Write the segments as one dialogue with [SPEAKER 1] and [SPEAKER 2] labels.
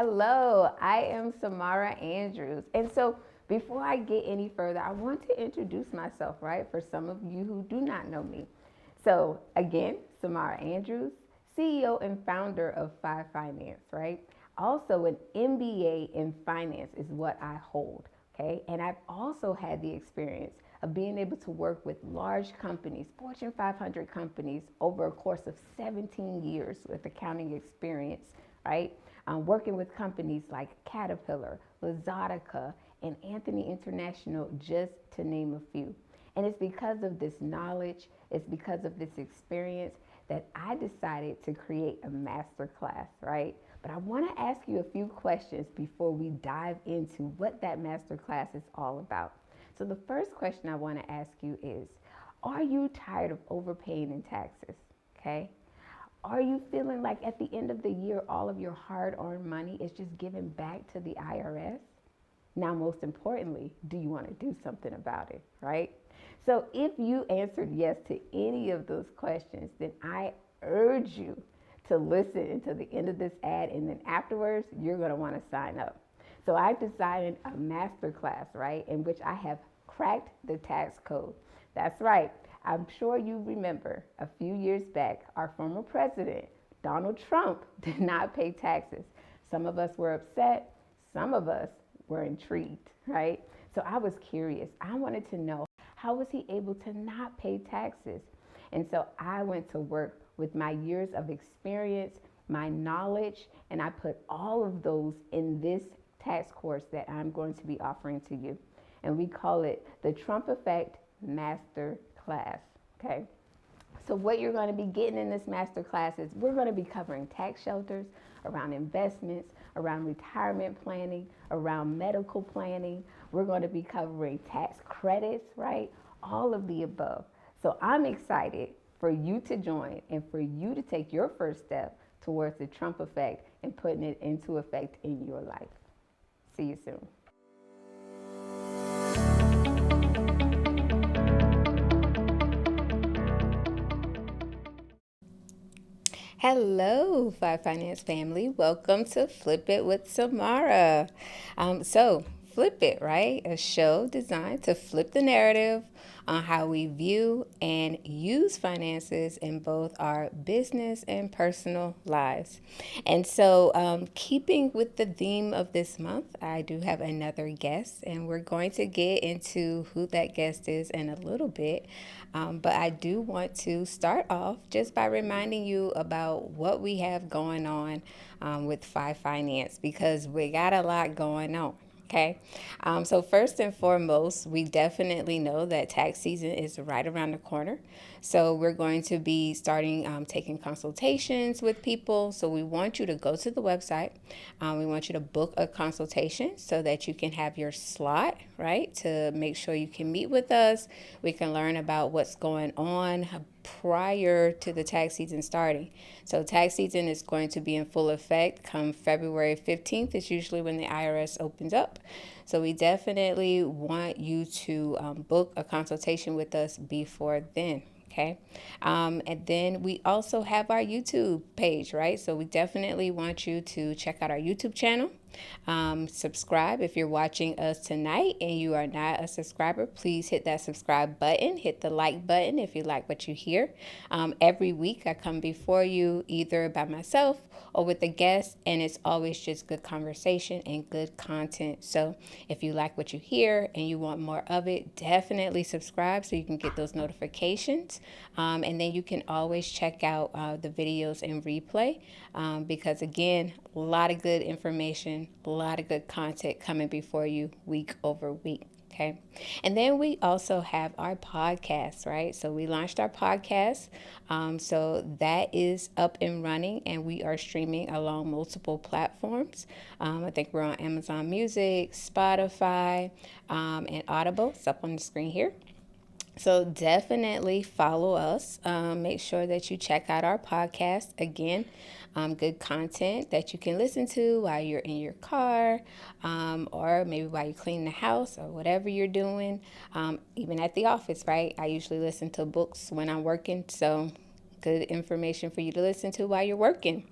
[SPEAKER 1] Hello, I am Samara Andrews. And so before I get any further, I want to introduce myself, right? For some of you who do not know me. So again, Samara Andrews, CEO and founder of Fye Finance, right? Also an MBA in finance is what I hold, okay? And I've also had the experience of being able to work with large companies, Fortune 500 companies, over a course of 17 years with accounting experience, right? Working with companies like Caterpillar, Luxottica, and Anthony International, just to name a few. And it's because of this knowledge, it's because of this experience that I decided to create a master class, right? But I want to ask you a few questions before we dive into what that master class is all about. So the first question I want to ask you is, are you tired of overpaying in taxes? Okay. Are you feeling like at the end of the year, all of your hard-earned money is just given back to the IRS? Now, most importantly, do you want to do something about it, right? So if you answered yes to any of those questions, then I urge you to listen until the end of this ad, and then afterwards, you're going to want to sign up. So I designed a master class, right, in which I have cracked the tax code. That's right. I'm sure you remember a few years back, our former president, Donald Trump, did not pay taxes. Some of us were upset. Some of us were intrigued, right? So I was curious. I wanted to know, how was he able to not pay taxes? And so I went to work with my years of experience, my knowledge, and I put all of those in this tax course that I'm going to be offering to you. And we call it the Trump Effect Master Class, okay? So what you're going to be getting in this master class is we're going to be covering tax shelters, around investments, around retirement planning, around medical planning. We're going to be covering tax credits, right? All of the above. So I'm excited for you to join and for you to take your first step towards the Trump effect and putting it into effect in your life. See you soon. Hello, Fye Finance family. Welcome to Flip It with Samara. Flip It, right? A show designed to flip the narrative on how we view and use finances in both our business and personal lives. And so, keeping with the theme of this month, I do have another guest, and we're going to get into who that guest is in a little bit. But I do want to start off just by reminding you about what we have going on with Fye Finance, because we got a lot going on. Okay. So first and foremost, we definitely know that tax season is right around the corner. So we're going to be starting taking consultations with people. So we want you to go to the website. We want you to book a consultation so that you can have your slot, right? To make sure you can meet with us. We can learn about what's going on prior to the tax season starting. So tax season is going to be in full effect come February 15th. It's usually when the IRS opens up. So we definitely want you to book a consultation with us before then. Okay. And then we also have our YouTube page, right? So we definitely want you to check out our YouTube channel. Subscribe if you're watching us tonight and you are not a subscriber. Please hit that subscribe button, hit the like button if you like what you hear. Every week I come before you either by myself or with a guest, and it's always just good conversation and good content. So if you like what you hear and you want more of it, definitely subscribe so you can get those notifications. And then you can always check out the videos in replay because, again, a lot of good information, a lot of good content coming before you week over week. Okay. And then we also have our podcast, right? So we launched our podcast. So that is up and running, and we are streaming along multiple platforms. I think we're on Amazon Music, Spotify, and Audible. It's up on the screen here. So definitely follow us. Make sure that you check out our podcast. Again, good content that you can listen to while you're in your car, or maybe while you're cleaning the house or whatever you're doing, even at the office, right? I usually listen to books when I'm working. So good information for you to listen to while you're working.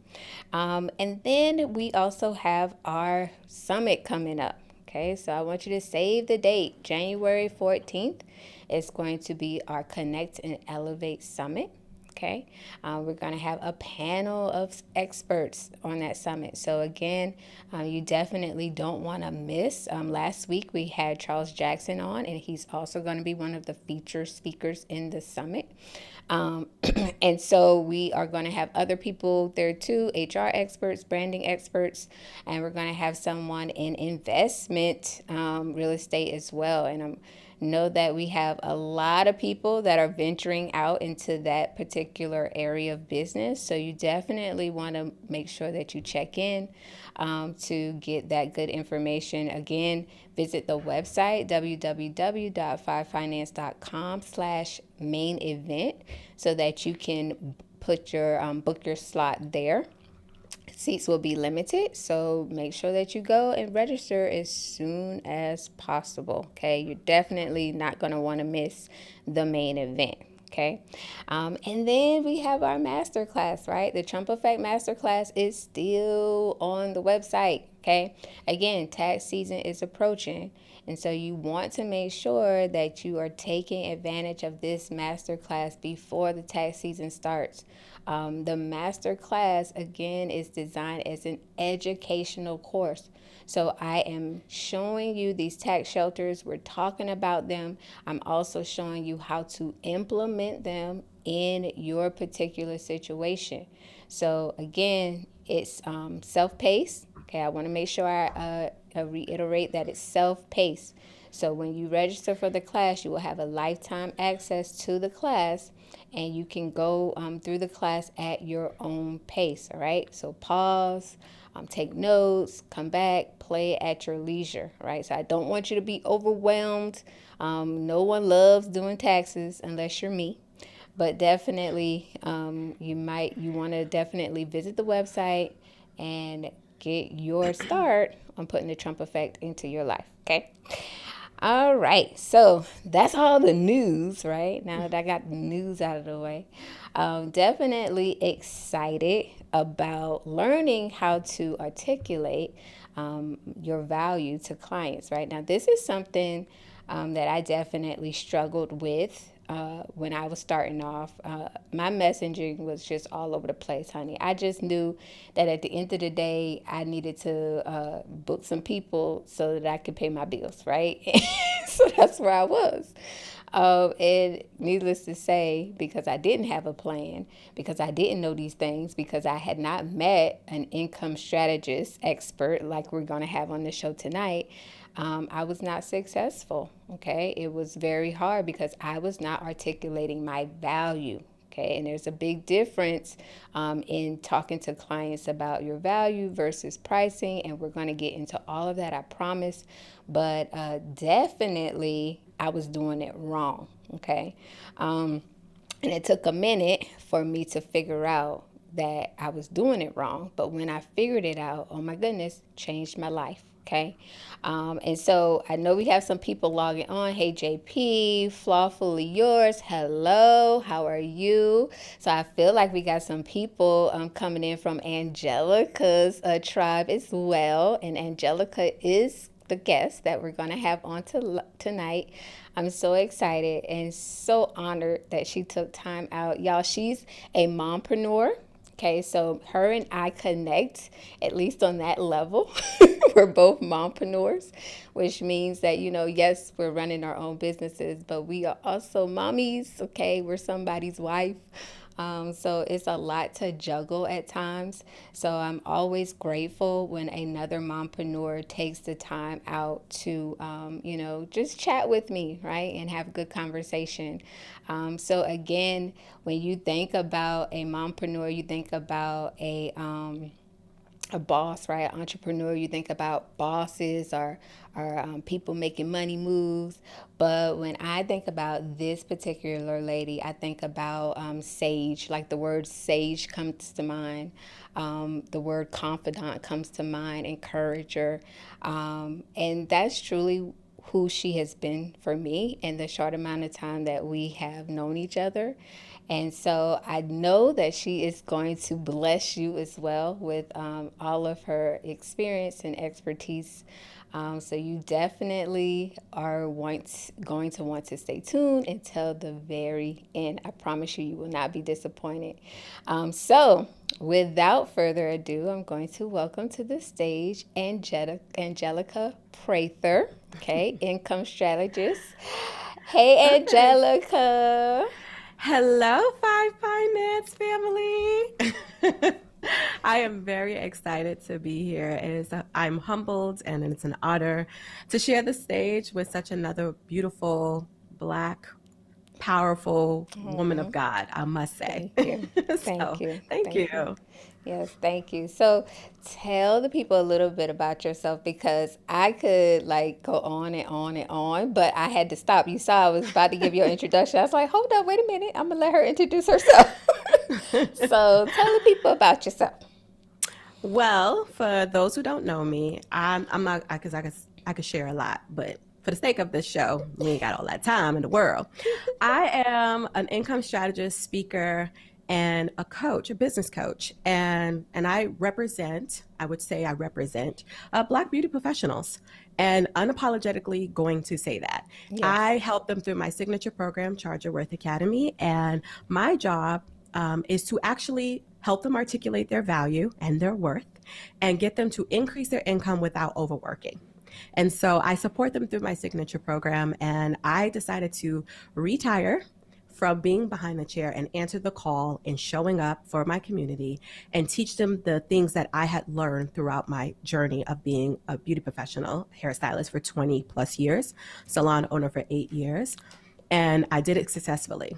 [SPEAKER 1] And then we also have our summit coming up. Okay, so I want you to save the date. January 14th is going to be our Connect and Elevate Summit. Okay, we're going to have a panel of experts on that summit. So again, you definitely don't want to miss. Last week we had Charles Jackson on, and he's also going to be one of the featured speakers in the summit. And so we are going to have other people there too, HR experts, branding experts, and we're going to have someone in investment, real estate as well. And know that we have a lot of people that are venturing out into that particular area of business. So you definitely want to make sure that you check in to get that good information. Again, visit the website, www.fyefinance.com/main event, so that you can put your book your slot there. Seats will be limited, so make sure that you go and register as soon as possible. Okay, you're definitely not going to want to miss the main event. Okay, and then we have our masterclass, right? The Trump Effect Masterclass is still on the website. Okay, again, tax season is approaching, and so you want to make sure that you are taking advantage of this masterclass before the tax season starts. The master class, again, is designed as an educational course. So I am showing you these tax shelters. We're talking about them. I'm also showing you how to implement them in your particular situation. So again, it's self-paced. Okay, I want to make sure I reiterate that it's self-paced. So when you register for the class, you will have a lifetime access to the class, and you can go through the class at your own pace. All right, so pause, take notes, come back, play at your leisure. Right, so I don't want you to be overwhelmed. No one loves doing taxes unless you're me, but definitely you want to definitely visit the website and get your start on putting the Trump effect into your life. Okay. All right, so that's all the news, right? Now that I got the news out of the way, definitely excited about learning how to articulate your value to clients, right? Now, this is something that I definitely struggled with when I was starting off. My messaging was just all over the place, honey. I just knew that at the end of the day, I needed to book some people so that I could pay my bills, right? So that's where I was. And needless to say, because I didn't have a plan, because I didn't know these things, because I had not met an income strategist expert like we're going to have on the show tonight, I was not successful. Okay, it was very hard because I was not articulating my value. Okay, and there's a big difference in talking to clients about your value versus pricing, and we're going to get into all of that, I promise. But definitely, I was doing it wrong. Okay, and it took a minute for me to figure out that I was doing it wrong. But when I figured it out, oh my goodness, changed my life. Okay. And so I know we have some people logging on. Hey, JP, Flawfully Yours. Hello. How are you? So I feel like we got some people coming in from Angelica's tribe as well. And Angelica is the guest that we're going to have on tonight. I'm so excited and so honored that she took time out. Y'all, she's a mompreneur. Okay, so her and I connect, at least on that level. We're both mompreneurs, which means that, yes, we're running our own businesses, but we are also mommies, okay? We're somebody's wife. So it's a lot to juggle at times. So I'm always grateful when another mompreneur takes the time out to, just chat with me, right? And have a good conversation. So again, when you think about a mompreneur, you think about a boss, right? Entrepreneur, you think about bosses or people making money moves. But when I think about this particular lady, I think about sage, like the word sage comes to mind. The word confidant comes to mind, encourager. And that's truly who she has been for me in the short amount of time that we have known each other. And so I know that she is going to bless you as well with all of her experience and expertise. So you definitely are going to want to stay tuned until the very end. I promise you, you will not be disappointed. So without further ado, I'm going to welcome to the stage Angelica Prather, okay, income strategist. Hey,
[SPEAKER 2] Okay.
[SPEAKER 1] Angelica.
[SPEAKER 2] Hello, Fye Finance family. I am very excited to be here. I'm humbled and it's an honor to share the stage with such another beautiful, Black, powerful woman of God, I must say.
[SPEAKER 1] Thank you. Thank
[SPEAKER 2] So,
[SPEAKER 1] you.
[SPEAKER 2] thank
[SPEAKER 1] Thank you.
[SPEAKER 2] you.
[SPEAKER 1] Yes, thank you. So tell the people a little bit about yourself because I could like go on and on and on, but I had to stop. You saw I was about to give your introduction. I was like, hold up, wait a minute. I'm going to let her introduce herself. So tell the people about yourself.
[SPEAKER 2] Well, for those who don't know me, I'm not because I could share a lot, but for the sake of this show, we ain't got all that time in the world. I am an income strategist, speaker, and a coach, a business coach, and I would say I represent Black beauty professionals, and unapologetically going to say that
[SPEAKER 1] Yes.
[SPEAKER 2] I help them through my signature program, Charge Your Worth Academy, and my job is to actually help them articulate their value and their worth and get them to increase their income without overworking. And so I support them through my signature program. And I decided to retire from being behind the chair and answer the call and showing up for my community and teach them the things that I had learned throughout my journey of being a beauty professional, hairstylist for 20 plus years, salon owner for 8 years. And I did it successfully.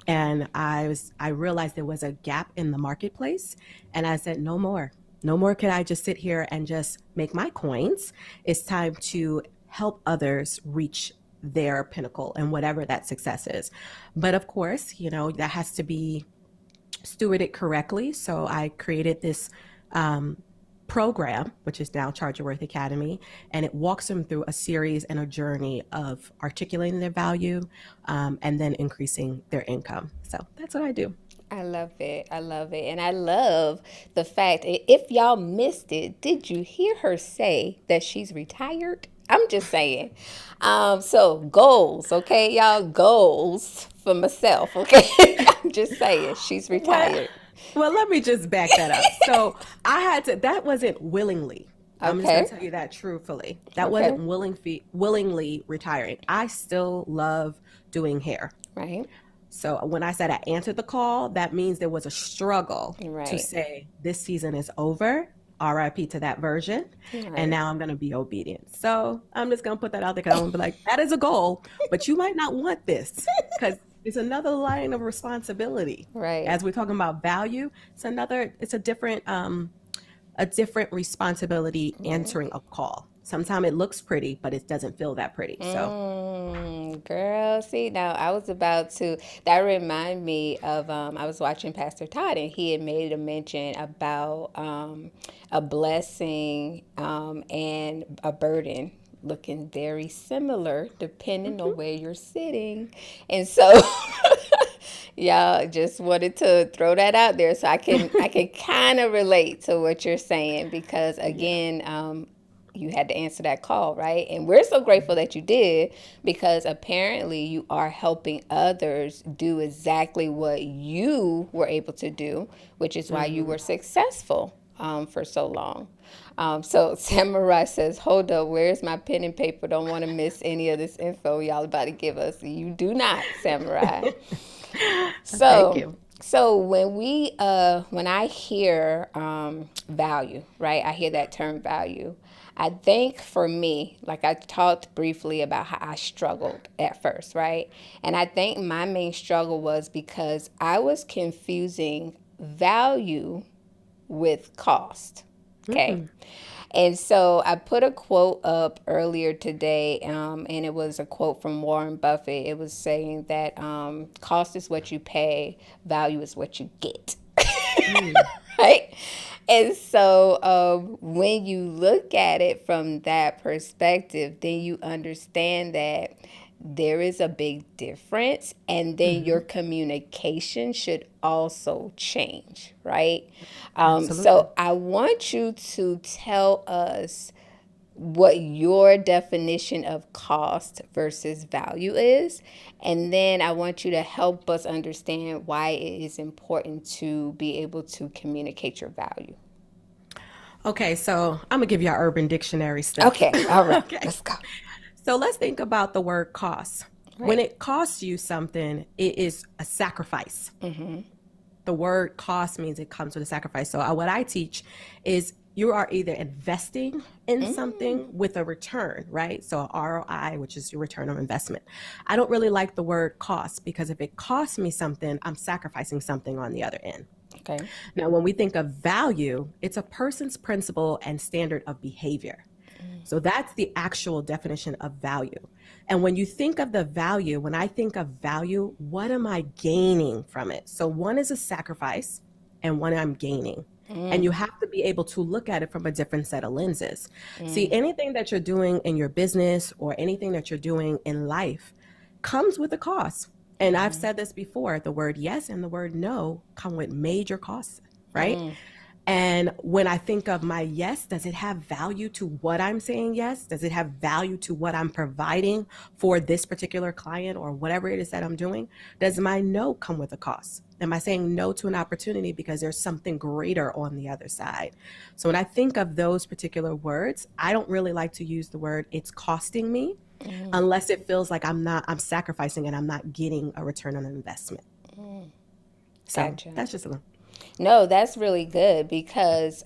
[SPEAKER 2] And I realized there was a gap in the marketplace, and I said no more. No more can I just sit here and just make my coins. It's time to help others reach their pinnacle and whatever that success is. But of course, that has to be stewarded correctly. So I created this um, program, which is now Charge Your Worth Academy, and it walks them through a series and a journey of articulating their value and then increasing their income. So that's what I do.
[SPEAKER 1] I love it. I love it. And I love the fact, if y'all missed it, did you hear her say that she's retired? I'm just saying. So goals, okay, y'all, goals for myself, okay? I'm just saying she's
[SPEAKER 2] Well,
[SPEAKER 1] retired.
[SPEAKER 2] well, let me just back that up. So that wasn't willingly. I'm just going
[SPEAKER 1] Okay.
[SPEAKER 2] to tell you that truthfully. That
[SPEAKER 1] Okay.
[SPEAKER 2] wasn't willingly retiring. I still love doing hair.
[SPEAKER 1] Right.
[SPEAKER 2] So when I said I answered the call, that means there was a struggle to
[SPEAKER 1] Right.
[SPEAKER 2] say this season is over, RIP to that version, and
[SPEAKER 1] Right.
[SPEAKER 2] now I'm going to be obedient. So I'm just going to put that out there because I'm going to be like, that is a goal, but you might not want this because it's another line of responsibility.
[SPEAKER 1] Right.
[SPEAKER 2] As we're talking about value, it's a different responsibility answering a call. Sometimes it looks pretty, but it doesn't feel that pretty. So
[SPEAKER 1] Girl, see now I was about to. That remind me of I was watching Pastor Todd and he had made a mention about a blessing and a burden looking very similar depending on
[SPEAKER 2] mhm.
[SPEAKER 1] where you're sitting, and so y'all just wanted to throw that out there so I can kind of relate to what you're saying because
[SPEAKER 2] Yeah.
[SPEAKER 1] again you had to answer that call, right? And we're so grateful that you did because apparently you are helping others do exactly what you were able to do, which is why you
[SPEAKER 2] Mhm.
[SPEAKER 1] were successful for so long. So Samurai says, hold up, where's my pen and paper? Don't want to miss any of this info y'all about to give us. You do not, Samurai.
[SPEAKER 2] Thank
[SPEAKER 1] So,
[SPEAKER 2] you.
[SPEAKER 1] when I hear value, right? I hear that term value. I think for me, like I talked briefly about how I struggled at first, right? And I think my main struggle was because I was confusing value with cost. Okay.
[SPEAKER 2] Mhm.
[SPEAKER 1] And so I put a quote up earlier today, and it was a quote from Warren Buffett. It was saying that cost is what you pay, value is what you get.
[SPEAKER 2] Mm.
[SPEAKER 1] Right? And so when you look at it from that perspective, then you understand that there is a big difference, and then your
[SPEAKER 2] Hmm.
[SPEAKER 1] communication should also change, right?
[SPEAKER 2] Absolutely.
[SPEAKER 1] So I want you to tell us what your definition of cost versus value is. And then I want you to help us understand why it is important to be able to communicate your value.
[SPEAKER 2] Okay, so I'm gonna give you our Urban Dictionary stuff.
[SPEAKER 1] Okay, all right,
[SPEAKER 2] Okay.
[SPEAKER 1] let's go.
[SPEAKER 2] So let's think about the word cost. When
[SPEAKER 1] Right.
[SPEAKER 2] it costs you something, it is a sacrifice. The word cost means it comes with a sacrifice. So what I teach is you are either investing in something with a return, right? So ROI, which is your return on investment. I don't really like the word cost because if it costs me something, I'm sacrificing something on the other end.
[SPEAKER 1] Okay.
[SPEAKER 2] Now, when we think of value, it's a person's principle and standard of behavior. So that's the actual definition of value. And when you think of the value, when I think of value, what am I gaining from it? So one is a sacrifice and one I'm gaining. And you have to be able to look at it from a different set of lenses. See, anything that you're doing in your business or anything that you're doing in life comes with a cost. And I've said this before, the word yes and the word no come with major costs, right? And when I think of my yes, does it have value to what I'm saying yes? Does it have value to what I'm providing for this particular client or whatever it is that I'm doing? Does my no come with a cost? Am I saying no to an opportunity because there's something greater on the other side? So when I think of those particular words, I don't really like to use the word it's costing me unless it feels like I'm sacrificing and I'm not getting a return on investment. So
[SPEAKER 1] Gotcha.
[SPEAKER 2] that's just a little.
[SPEAKER 1] No, that's really good because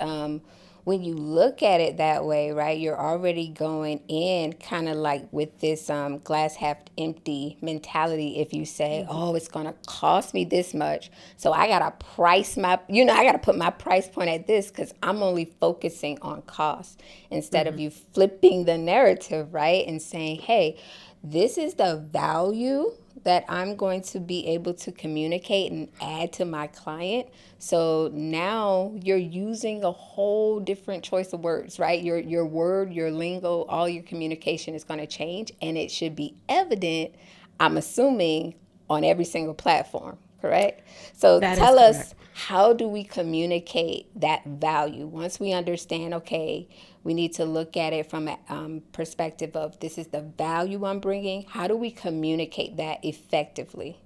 [SPEAKER 1] when you look at it that way, right, you're already going in kind of like with this glass half empty mentality. If you say, oh, it's going to cost me this much, so I got to price my, I got to put my price point at this because I'm only focusing on cost instead of
[SPEAKER 2] Mhm.
[SPEAKER 1] you flipping the narrative, right, and saying, hey, this is the value that I'm going to be able to communicate and add to my client. So now you're using a whole different choice of words, right? Your word, your lingo, all your communication is going to change, and it should be evident, I'm assuming, on every single platform, correct? So
[SPEAKER 2] That is
[SPEAKER 1] tell us,
[SPEAKER 2] correct.
[SPEAKER 1] how do we communicate that value once we understand, okay, we need to look at it from a perspective of this is the value I'm bringing. How do we communicate that effectively?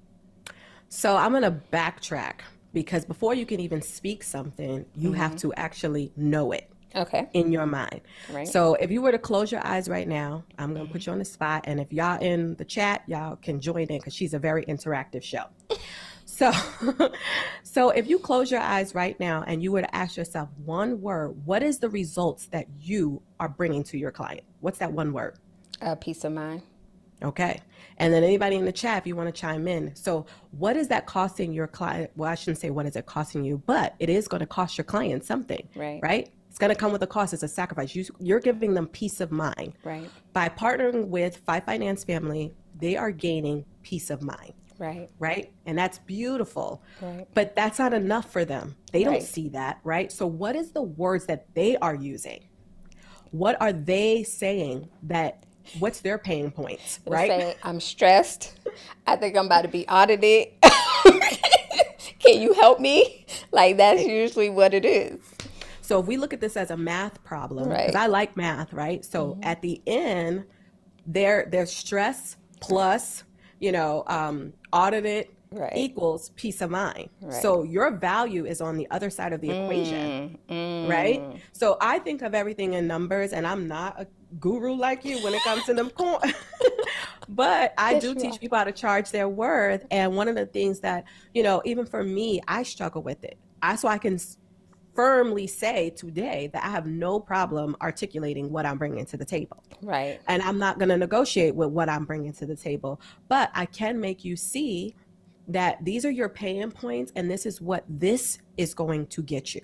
[SPEAKER 2] So I'm going to backtrack because before you can even speak something, you have to actually know it
[SPEAKER 1] Okay.
[SPEAKER 2] in your mind.
[SPEAKER 1] Right.
[SPEAKER 2] So if you were to close your eyes right now, I'm going to put you on the spot. And if y'all in the chat, y'all can join in because she's a very interactive show. So, so if you close your eyes right now and you were to ask yourself one word, what is the results that you are bringing to your client? What's that one word?
[SPEAKER 1] Peace of mind.
[SPEAKER 2] Okay. And then anybody in the chat, if you want to chime in. So, what is that costing your client? Well, I shouldn't say what is it costing you, but it is going to cost your client something,
[SPEAKER 1] Right.
[SPEAKER 2] right? It's going to come with a cost. It's a sacrifice. You're giving them peace of mind.
[SPEAKER 1] Right.
[SPEAKER 2] By partnering with Fye Finance Family, they are gaining peace of mind,
[SPEAKER 1] Right.
[SPEAKER 2] right? And that's beautiful.
[SPEAKER 1] Right.
[SPEAKER 2] But that's not enough for them. They don't
[SPEAKER 1] Right.
[SPEAKER 2] see that, right? So, what is the words that they are using? What are they saying that what's their pain points,
[SPEAKER 1] It'll
[SPEAKER 2] right?
[SPEAKER 1] say, I'm stressed. I think I'm about to be audited. Can you help me? Like, that's usually what it is.
[SPEAKER 2] So if we look at this as a math problem, because
[SPEAKER 1] Right.
[SPEAKER 2] I like math, right? So at the end, their stress plus, audited
[SPEAKER 1] Right.
[SPEAKER 2] equals peace of mind.
[SPEAKER 1] Right.
[SPEAKER 2] So your value is on the other side of the equation, right? So I think of everything in numbers, and I'm not a guru like you when it comes to them but I
[SPEAKER 1] Yes,
[SPEAKER 2] do
[SPEAKER 1] you are.
[SPEAKER 2] teach people how to charge their worth. And one of the things that, even for me, I struggle with it. So I can firmly say today that I have no problem articulating what I'm bringing to the table.
[SPEAKER 1] Right.
[SPEAKER 2] And I'm not going to negotiate with what I'm bringing to the table, but I can make you see that these are your pain points and this is what this is going to get you.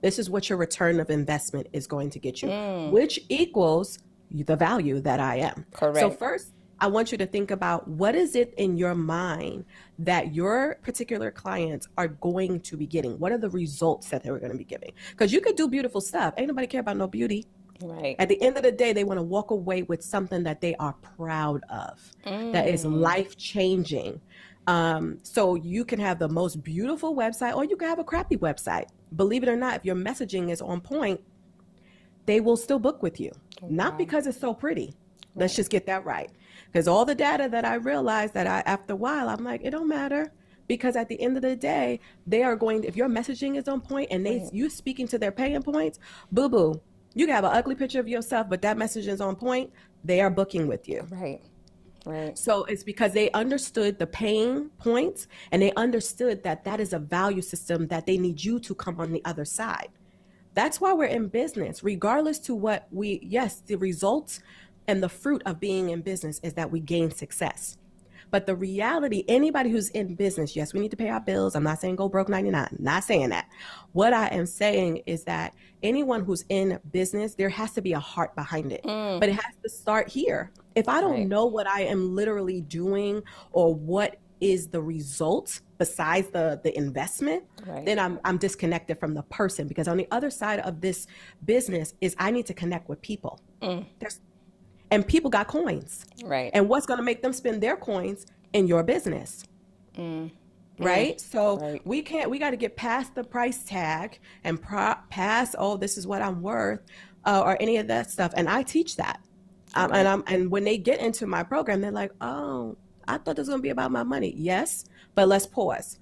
[SPEAKER 2] This is what your return of investment is going to get you, which equals the value that I am. So
[SPEAKER 1] Correct.
[SPEAKER 2] first, I want you to think about what is it in your mind that your particular clients are going to be getting? What are the results that they're going to be giving? Because you could do beautiful stuff. Ain't nobody care about no beauty.
[SPEAKER 1] Right.
[SPEAKER 2] At the end of the day, they want to walk away with something that they are proud of, that is
[SPEAKER 1] Mm.
[SPEAKER 2] life changing. So you can have the most beautiful website or you can have a crappy website. Believe it or not, if your messaging is on point, they will still book with you. Not
[SPEAKER 1] Wow.
[SPEAKER 2] because it's so pretty. Let's
[SPEAKER 1] Right.
[SPEAKER 2] just get that right. Because all the data that I realized that after a while, I'm like, it don't matter. Because at the end of the day, they are going, if your messaging is on point and
[SPEAKER 1] Right.
[SPEAKER 2] you speaking to their pain points, boo boo, you can have an ugly picture of yourself, but that message is on point. They are booking with you.
[SPEAKER 1] Right. Right.
[SPEAKER 2] So it's because they understood the pain points and they understood that that is a value system that they need you to come on the other side. That's why we're in business, regardless to what yes, the results and the fruit of being in business is that we gain success. But the reality, anybody who's in business, yes, we need to pay our bills. I'm not saying go broke 99, not saying that. What I am saying is that anyone who's in business, there has to be a heart behind it,
[SPEAKER 1] Mm.
[SPEAKER 2] but it has to start here. If I don't
[SPEAKER 1] Right.
[SPEAKER 2] know what I am literally doing or what is the result besides the investment,
[SPEAKER 1] Right.
[SPEAKER 2] then I'm disconnected from the person, because on the other side of this business is I need to connect with people.
[SPEAKER 1] Mm.
[SPEAKER 2] There's and people got coins.
[SPEAKER 1] Right.
[SPEAKER 2] And what's going to make them spend their coins in your business?
[SPEAKER 1] Mm. Mm.
[SPEAKER 2] Right? So
[SPEAKER 1] Right.
[SPEAKER 2] we got to get past the price tag and past, oh, this is what I'm worth, or any of that stuff. And I teach that.
[SPEAKER 1] Right.
[SPEAKER 2] And when they get into my program, they're like, oh, I thought this was going to be about my money. Yes, but let's pause.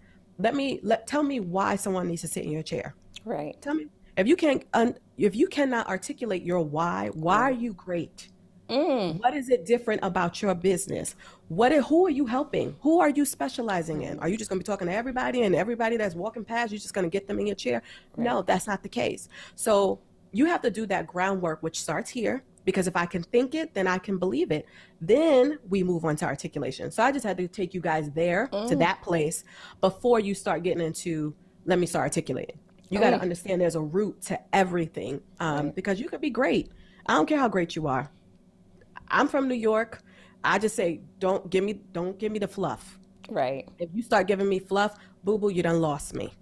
[SPEAKER 2] Tell me why someone needs to sit in your chair.
[SPEAKER 1] Right.
[SPEAKER 2] Tell me if you cannot articulate your why are
[SPEAKER 1] Right.
[SPEAKER 2] you great?
[SPEAKER 1] Mm.
[SPEAKER 2] What is it different about your business? Who are you helping? Who are you specializing in?
[SPEAKER 1] Right.
[SPEAKER 2] Are you just going to be talking to everybody, and everybody that's walking past, you're just going to get them in your chair?
[SPEAKER 1] Right.
[SPEAKER 2] No, that's not the case. So you have to do that groundwork, which starts here, because if I can think it, then I can believe it. Then we move on to articulation. So I just had to take you guys there to
[SPEAKER 1] Mm.
[SPEAKER 2] that place before you start getting into, let me start articulating. You got to
[SPEAKER 1] Mm.
[SPEAKER 2] understand there's a root to everything,
[SPEAKER 1] Right.
[SPEAKER 2] because you could be great. I don't care how great you are. I'm from New York. I just say, don't give me the fluff.
[SPEAKER 1] Right.
[SPEAKER 2] If you start giving me fluff, boo boo, you done lost me.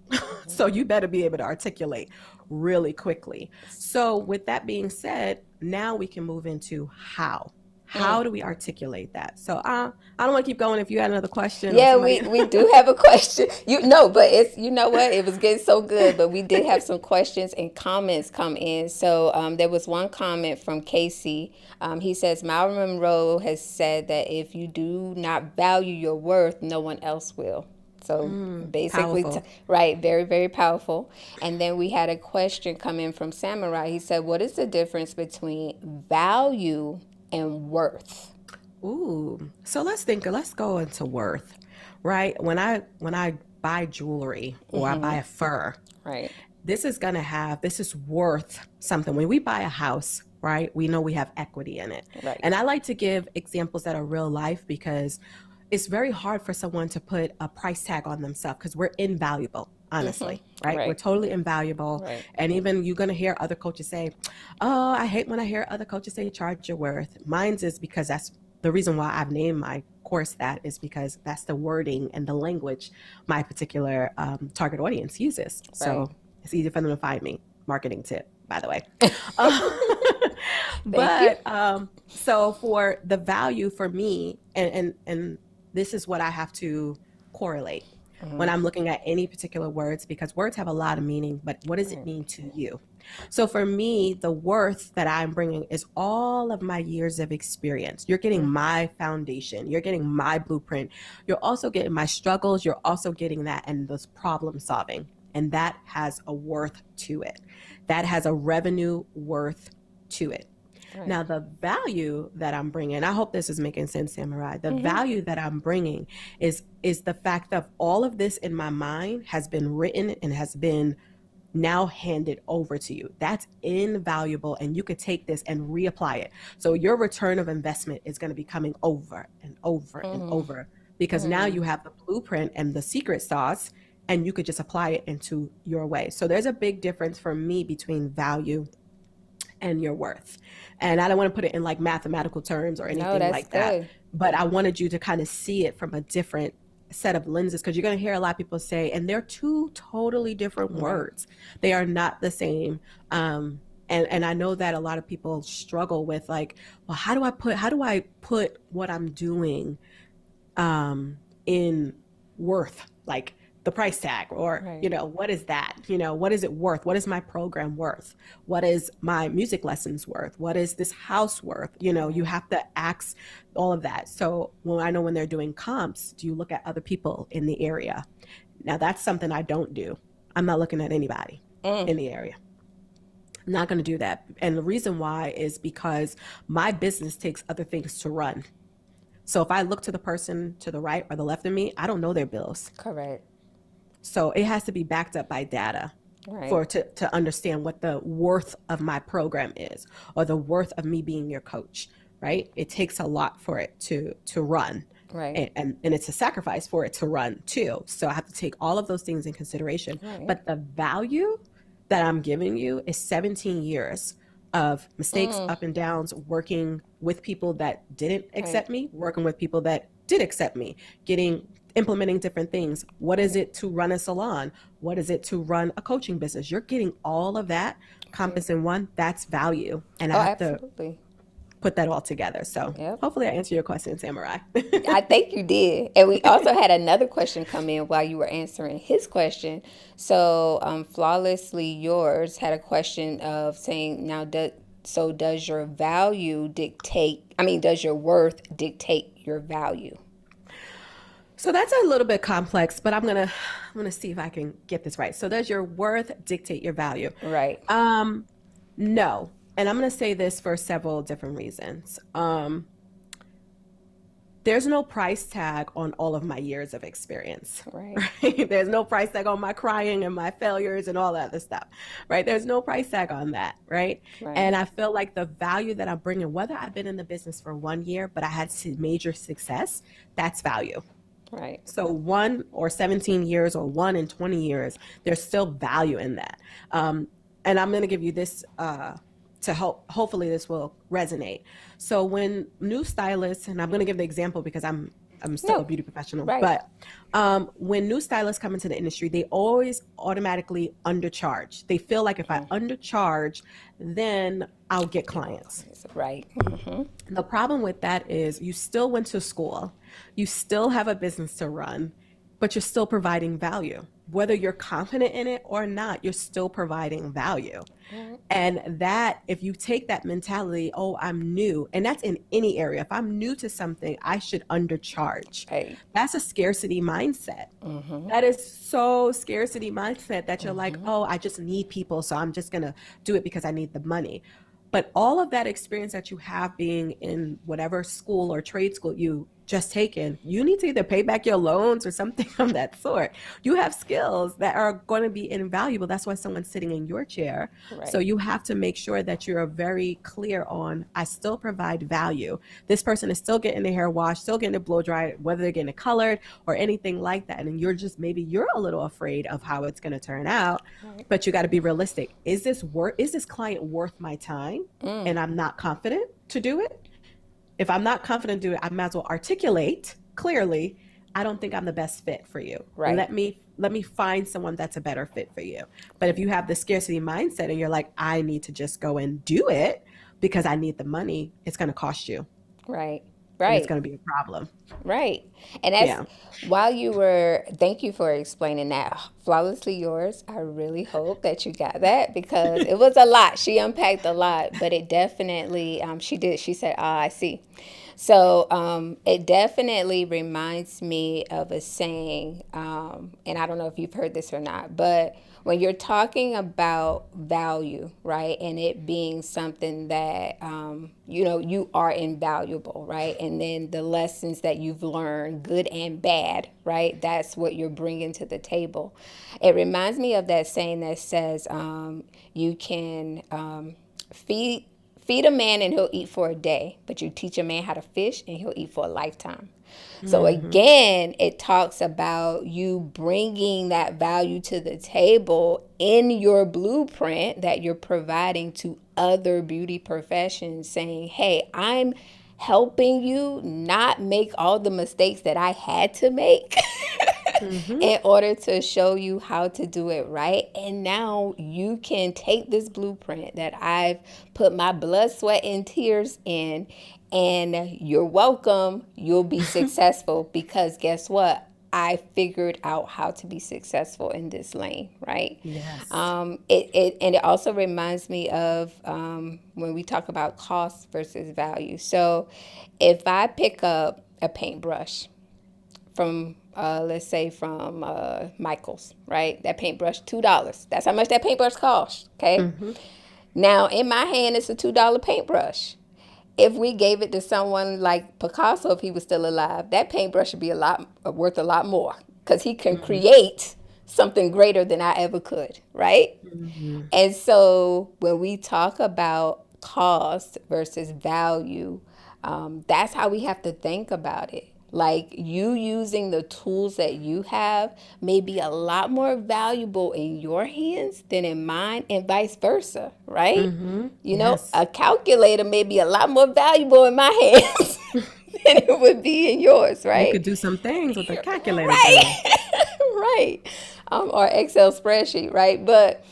[SPEAKER 2] So you better be able to articulate really quickly. So with that being said, now we can move into how.
[SPEAKER 1] Mm.
[SPEAKER 2] How do we articulate that? So I don't want to keep going. If you had another question or
[SPEAKER 1] Yeah,
[SPEAKER 2] somebody.
[SPEAKER 1] we do have a question. You know, but it's, you know what? It was getting so good, but we did have some questions and comments come in. So there was one comment from Casey. He says, Marilyn Monroe has said that if you do not value your worth, no one else will. So basically,
[SPEAKER 2] Powerful.
[SPEAKER 1] right, very, very powerful. And then we had a question come in from Samara. He said, what is the difference between value and worth?
[SPEAKER 2] Ooh. So let's go into worth, right? When I buy jewelry or I buy a fur,
[SPEAKER 1] Right.
[SPEAKER 2] this is worth something. When we buy a house, right, we know we have equity in it.
[SPEAKER 1] Right.
[SPEAKER 2] And I like to give examples that are real life, because it's very hard for someone to put a price tag on themselves, because we're invaluable, honestly, right? We're
[SPEAKER 1] Right.
[SPEAKER 2] totally invaluable.
[SPEAKER 1] Right.
[SPEAKER 2] And even you're going to hear other coaches say, oh, I hate when I hear other coaches say charge your worth. Mine's is because that's the reason why I've named my course that, is because that's the wording and the language my particular target audience uses.
[SPEAKER 1] Right.
[SPEAKER 2] So it's easy for them to find me. Marketing tip, by the way.
[SPEAKER 1] Thank you.
[SPEAKER 2] But so for the value for me, and this is what I have to correlate when I'm looking at any particular words, because words have a lot of meaning, but what does it
[SPEAKER 1] Right.
[SPEAKER 2] mean to you? So for me, the worth that I'm bringing is all of my years of experience. You're getting my foundation. You're getting my blueprint. You're also getting my struggles. You're also getting that and this problem solving. And that has a worth to it. That has a revenue worth to it.
[SPEAKER 1] Right.
[SPEAKER 2] Now, the value that I'm bringing, I hope this is making sense, Samurai. The value that I'm bringing is the fact of all of this in my mind has been written and has been now handed over to you. That's invaluable, and you could take this and reapply it. So your return of investment is going to be coming over and over and over, because now you have the blueprint and the secret sauce, and you could just apply it into your way. So there's a big difference for me between value and your worth. And I don't want to put it in like mathematical terms or
[SPEAKER 1] No,
[SPEAKER 2] anything
[SPEAKER 1] that's
[SPEAKER 2] like that,
[SPEAKER 1] good.
[SPEAKER 2] but I wanted you to kind of see it from a different set of lenses, because you're going to hear a lot of people say, and they're two totally different
[SPEAKER 1] Right.
[SPEAKER 2] words. They are not the same. And I know that a lot of people struggle with, like, well, how do I put what I'm doing in worth, like the price tag, or
[SPEAKER 1] Right.
[SPEAKER 2] what is that, what is it worth, what is my program worth, what is my music lessons worth, what is this house worth, you
[SPEAKER 1] Right.
[SPEAKER 2] have to ask all of that. So I know when they're doing comps, do you look at other people in the area? Now that's something I don't do. I'm not looking at anybody
[SPEAKER 1] Mm.
[SPEAKER 2] in the area. I'm not going to do that. And the reason why is because my business takes other things to run. So if I look to the person to the right or the left of me, I don't know their bills.
[SPEAKER 1] Correct.
[SPEAKER 2] So it has to be backed up by data
[SPEAKER 1] Right.
[SPEAKER 2] for to understand what the worth of my program is, or the worth of me being your coach, right? It takes a lot for it to run.
[SPEAKER 1] Right.
[SPEAKER 2] And it's a sacrifice for it to run too. So I have to take all of those things in consideration.
[SPEAKER 1] Right.
[SPEAKER 2] But the value that I'm giving you is 17 years of mistakes,
[SPEAKER 1] Mm.
[SPEAKER 2] up and downs, working with people that didn't
[SPEAKER 1] Right.
[SPEAKER 2] accept me, working with people that did accept me, implementing different things. What is
[SPEAKER 1] Right.
[SPEAKER 2] it to run a salon? What is it to run a coaching business? You're getting all of that
[SPEAKER 1] Right.
[SPEAKER 2] compass in one. That's value. And I
[SPEAKER 1] Oh,
[SPEAKER 2] have to
[SPEAKER 1] absolutely.
[SPEAKER 2] put that all together. So
[SPEAKER 1] Yep.
[SPEAKER 2] hopefully I answer your question, Samurai.
[SPEAKER 1] I think you did. And we also had another question come in while you were answering his question. So, Flawlessly Yours had a question of saying, now, does your value dictate, I mean, does your worth dictate your value?
[SPEAKER 2] So that's a little bit complex, but I'm gonna see if I can get this right. So does your worth dictate your value?
[SPEAKER 1] Right.
[SPEAKER 2] Um, no. And I'm gonna say this for several different reasons. There's no price tag on all of my years of experience,
[SPEAKER 1] Right.
[SPEAKER 2] right? There's no price tag on my crying and my failures and all that other stuff, right? There's no price tag on that, right?
[SPEAKER 1] Right.
[SPEAKER 2] And I feel like the value that I'm bringing, whether I've been in the business for 1 year, but I had major success, that's value.
[SPEAKER 1] Right.
[SPEAKER 2] So 1 or 17 years, or 1 and 20 years, there's still value in that. And I'm going to give you this to help. Hopefully, this will resonate. So when new stylists, and I'm going to give the example because I'm still a
[SPEAKER 1] No.
[SPEAKER 2] beauty professional,
[SPEAKER 1] Right.
[SPEAKER 2] but when new stylists come into the industry, they always automatically undercharge. They feel like if I undercharge, then I'll get clients.
[SPEAKER 1] Right.
[SPEAKER 2] The problem with that is you still went to school, you still have a business to run, but you're still providing value. Whether you're confident in it or not, you're still providing value. And that, if you take that mentality, oh, I'm new, and that's in any area. If I'm new to something, I should undercharge.
[SPEAKER 1] Right.
[SPEAKER 2] That's a scarcity mindset. That is so scarcity mindset that you're like, oh, I just need people, so I'm just going to do it because I need the money. But all of that experience that you have being in whatever school or trade school you just taken, you need to either pay back your loans or something of that sort. You have skills that are going to be invaluable. That's why someone's sitting in your chair. So
[SPEAKER 1] Right.
[SPEAKER 2] you have to make sure that you're very clear on, I still provide value. This person is still getting their hair washed, still getting it blow dried, whether they're getting it colored or anything like that. And you're just, maybe you're a little afraid of how it's going to turn out,
[SPEAKER 1] Right.
[SPEAKER 2] but you got to be realistic. Is this client worth my time? And I'm not confident to do it. If I'm not confident to do it, I might as well articulate clearly, I don't think I'm the best fit for you.
[SPEAKER 1] Right.
[SPEAKER 2] Let me find someone that's a better fit for you. But if you have the scarcity mindset and you're like, I need to just go and do it because I need the money, it's going to cost you,
[SPEAKER 1] Right.
[SPEAKER 2] and it's
[SPEAKER 1] Right.
[SPEAKER 2] going to be a problem.
[SPEAKER 1] Right. And that's
[SPEAKER 2] Yeah.
[SPEAKER 1] while you were, thank you for explaining that. Flawlessly Yours. I really hope that you got that because it was a lot. She unpacked a lot, but it definitely, she did. She said, ah, I see. So it definitely reminds me of a saying, and I don't know if you've heard this or not, but when you're talking about value, right, and it being something that, you are invaluable, right, and then the lessons that you've learned, good and bad, right, that's what you're bringing to the table. It reminds me of that saying that says, you can feed a man and he'll eat for a day, but you teach a man how to fish and he'll eat for a lifetime. So
[SPEAKER 2] Hmm.
[SPEAKER 1] again, it talks about you bringing that value to the table in your blueprint that you're providing to other beauty professions, saying, hey, I'm helping you not make all the mistakes that I had to make
[SPEAKER 2] Mm-hmm.
[SPEAKER 1] in order to show you how to do it right. And now you can take this blueprint that I've put my blood, sweat, and tears in, and you're welcome. You'll be successful because guess what? I figured out how to be successful in this lane, right?
[SPEAKER 2] Yes.
[SPEAKER 1] It also reminds me of when we talk about cost versus value. So if I pick up a paintbrush from let's say from Michael's, right? That paintbrush, $2. That's how much that paintbrush costs. Okay.
[SPEAKER 2] Mm-hmm.
[SPEAKER 1] Now in my hand, it's a $2 paintbrush. If we gave it to someone like Picasso, if he was still alive, that paintbrush would be a lot worth a lot more because he can
[SPEAKER 2] Mm-hmm.
[SPEAKER 1] create something greater than I ever could, right?
[SPEAKER 2] Mm-hmm.
[SPEAKER 1] And so when we talk about cost versus value, that's how we have to think about it. Like you using the tools that you have may be a lot more valuable in your hands than in mine, and vice versa, right?
[SPEAKER 2] Mm-hmm.
[SPEAKER 1] You know,
[SPEAKER 2] Yes.
[SPEAKER 1] a calculator may be a lot more valuable in my hands than it would be in yours,
[SPEAKER 2] You
[SPEAKER 1] right?
[SPEAKER 2] could do some things with a calculator, girl.
[SPEAKER 1] Right. Right. Or Excel spreadsheet, right? But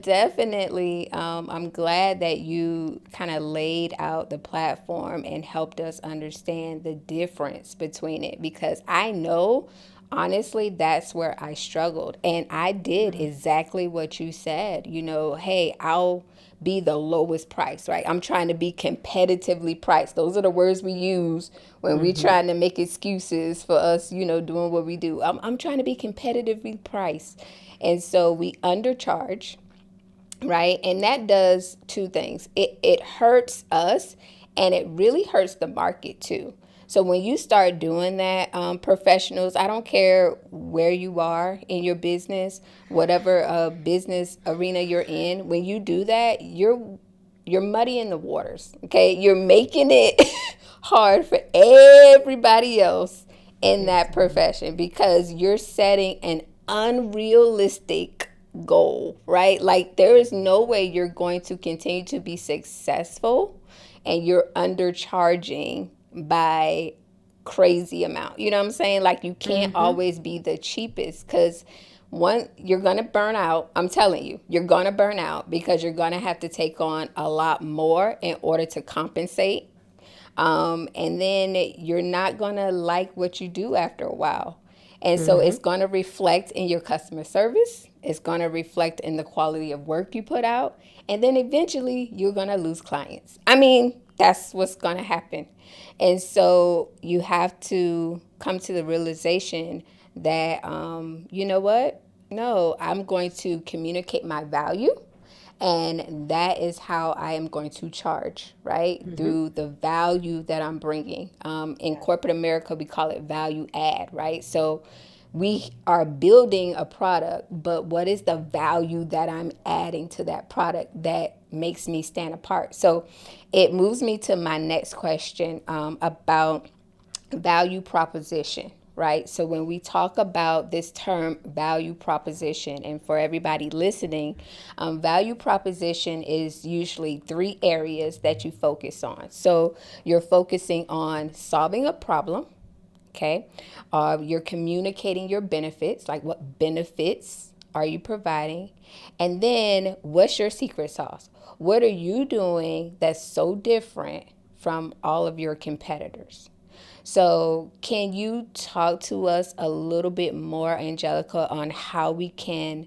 [SPEAKER 1] definitely, I'm glad that you kind of laid out the platform and helped us understand the difference between it because I know honestly that's where I struggled and I did exactly what you said. You know, hey, I'll be the lowest price, right? I'm trying to be competitively priced. Those are the words we use when we're
[SPEAKER 2] Mm-hmm.
[SPEAKER 1] trying to make excuses for us, you know, doing what we do. I'm trying to be competitively priced. And so we undercharge, right? And that does two things. It hurts us and it really hurts the market too. So when you start doing that, professionals, I don't care where you are in your business, whatever business arena you're in, when you do that, you're muddying the waters. Okay, you're making it hard for everybody else in that
[SPEAKER 2] Exactly.
[SPEAKER 1] profession because you're setting an unrealistic goal, right? Like there is no way you're going to continue to be successful and you're undercharging by crazy amount. You know what I'm saying? Like you can't
[SPEAKER 2] Mm-hmm.
[SPEAKER 1] always be the cheapest because one, you're going to burn out. I'm telling you, you're going to burn out because you're going to have to take on a lot more in order to compensate. And then you're not going to like what you do after a while. And so
[SPEAKER 2] Mm-hmm.
[SPEAKER 1] it's going to reflect in your customer service. It's going to reflect in the quality of work you put out. And then eventually you're going to lose clients. I mean, that's what's going to happen. And so you have to come to the realization that, you know what? No, I'm going to communicate my value. And that is how I am going to charge, right?
[SPEAKER 2] Mm-hmm.
[SPEAKER 1] Through the value that I'm bringing. In corporate America, we call it value add, right? So we are building a product, but what is the value that I'm adding to that product that makes me stand apart? So it moves me to my next question about value proposition, right? So when we talk about this term value proposition, and for everybody listening, value proposition is usually three areas that you focus on. So you're focusing on solving a problem, okay? You're communicating your benefits, like what benefits are you providing? And then what's your secret sauce? What are you doing that's so different from all of your competitors? So, can you talk to us a little bit more, Angelica, on how we can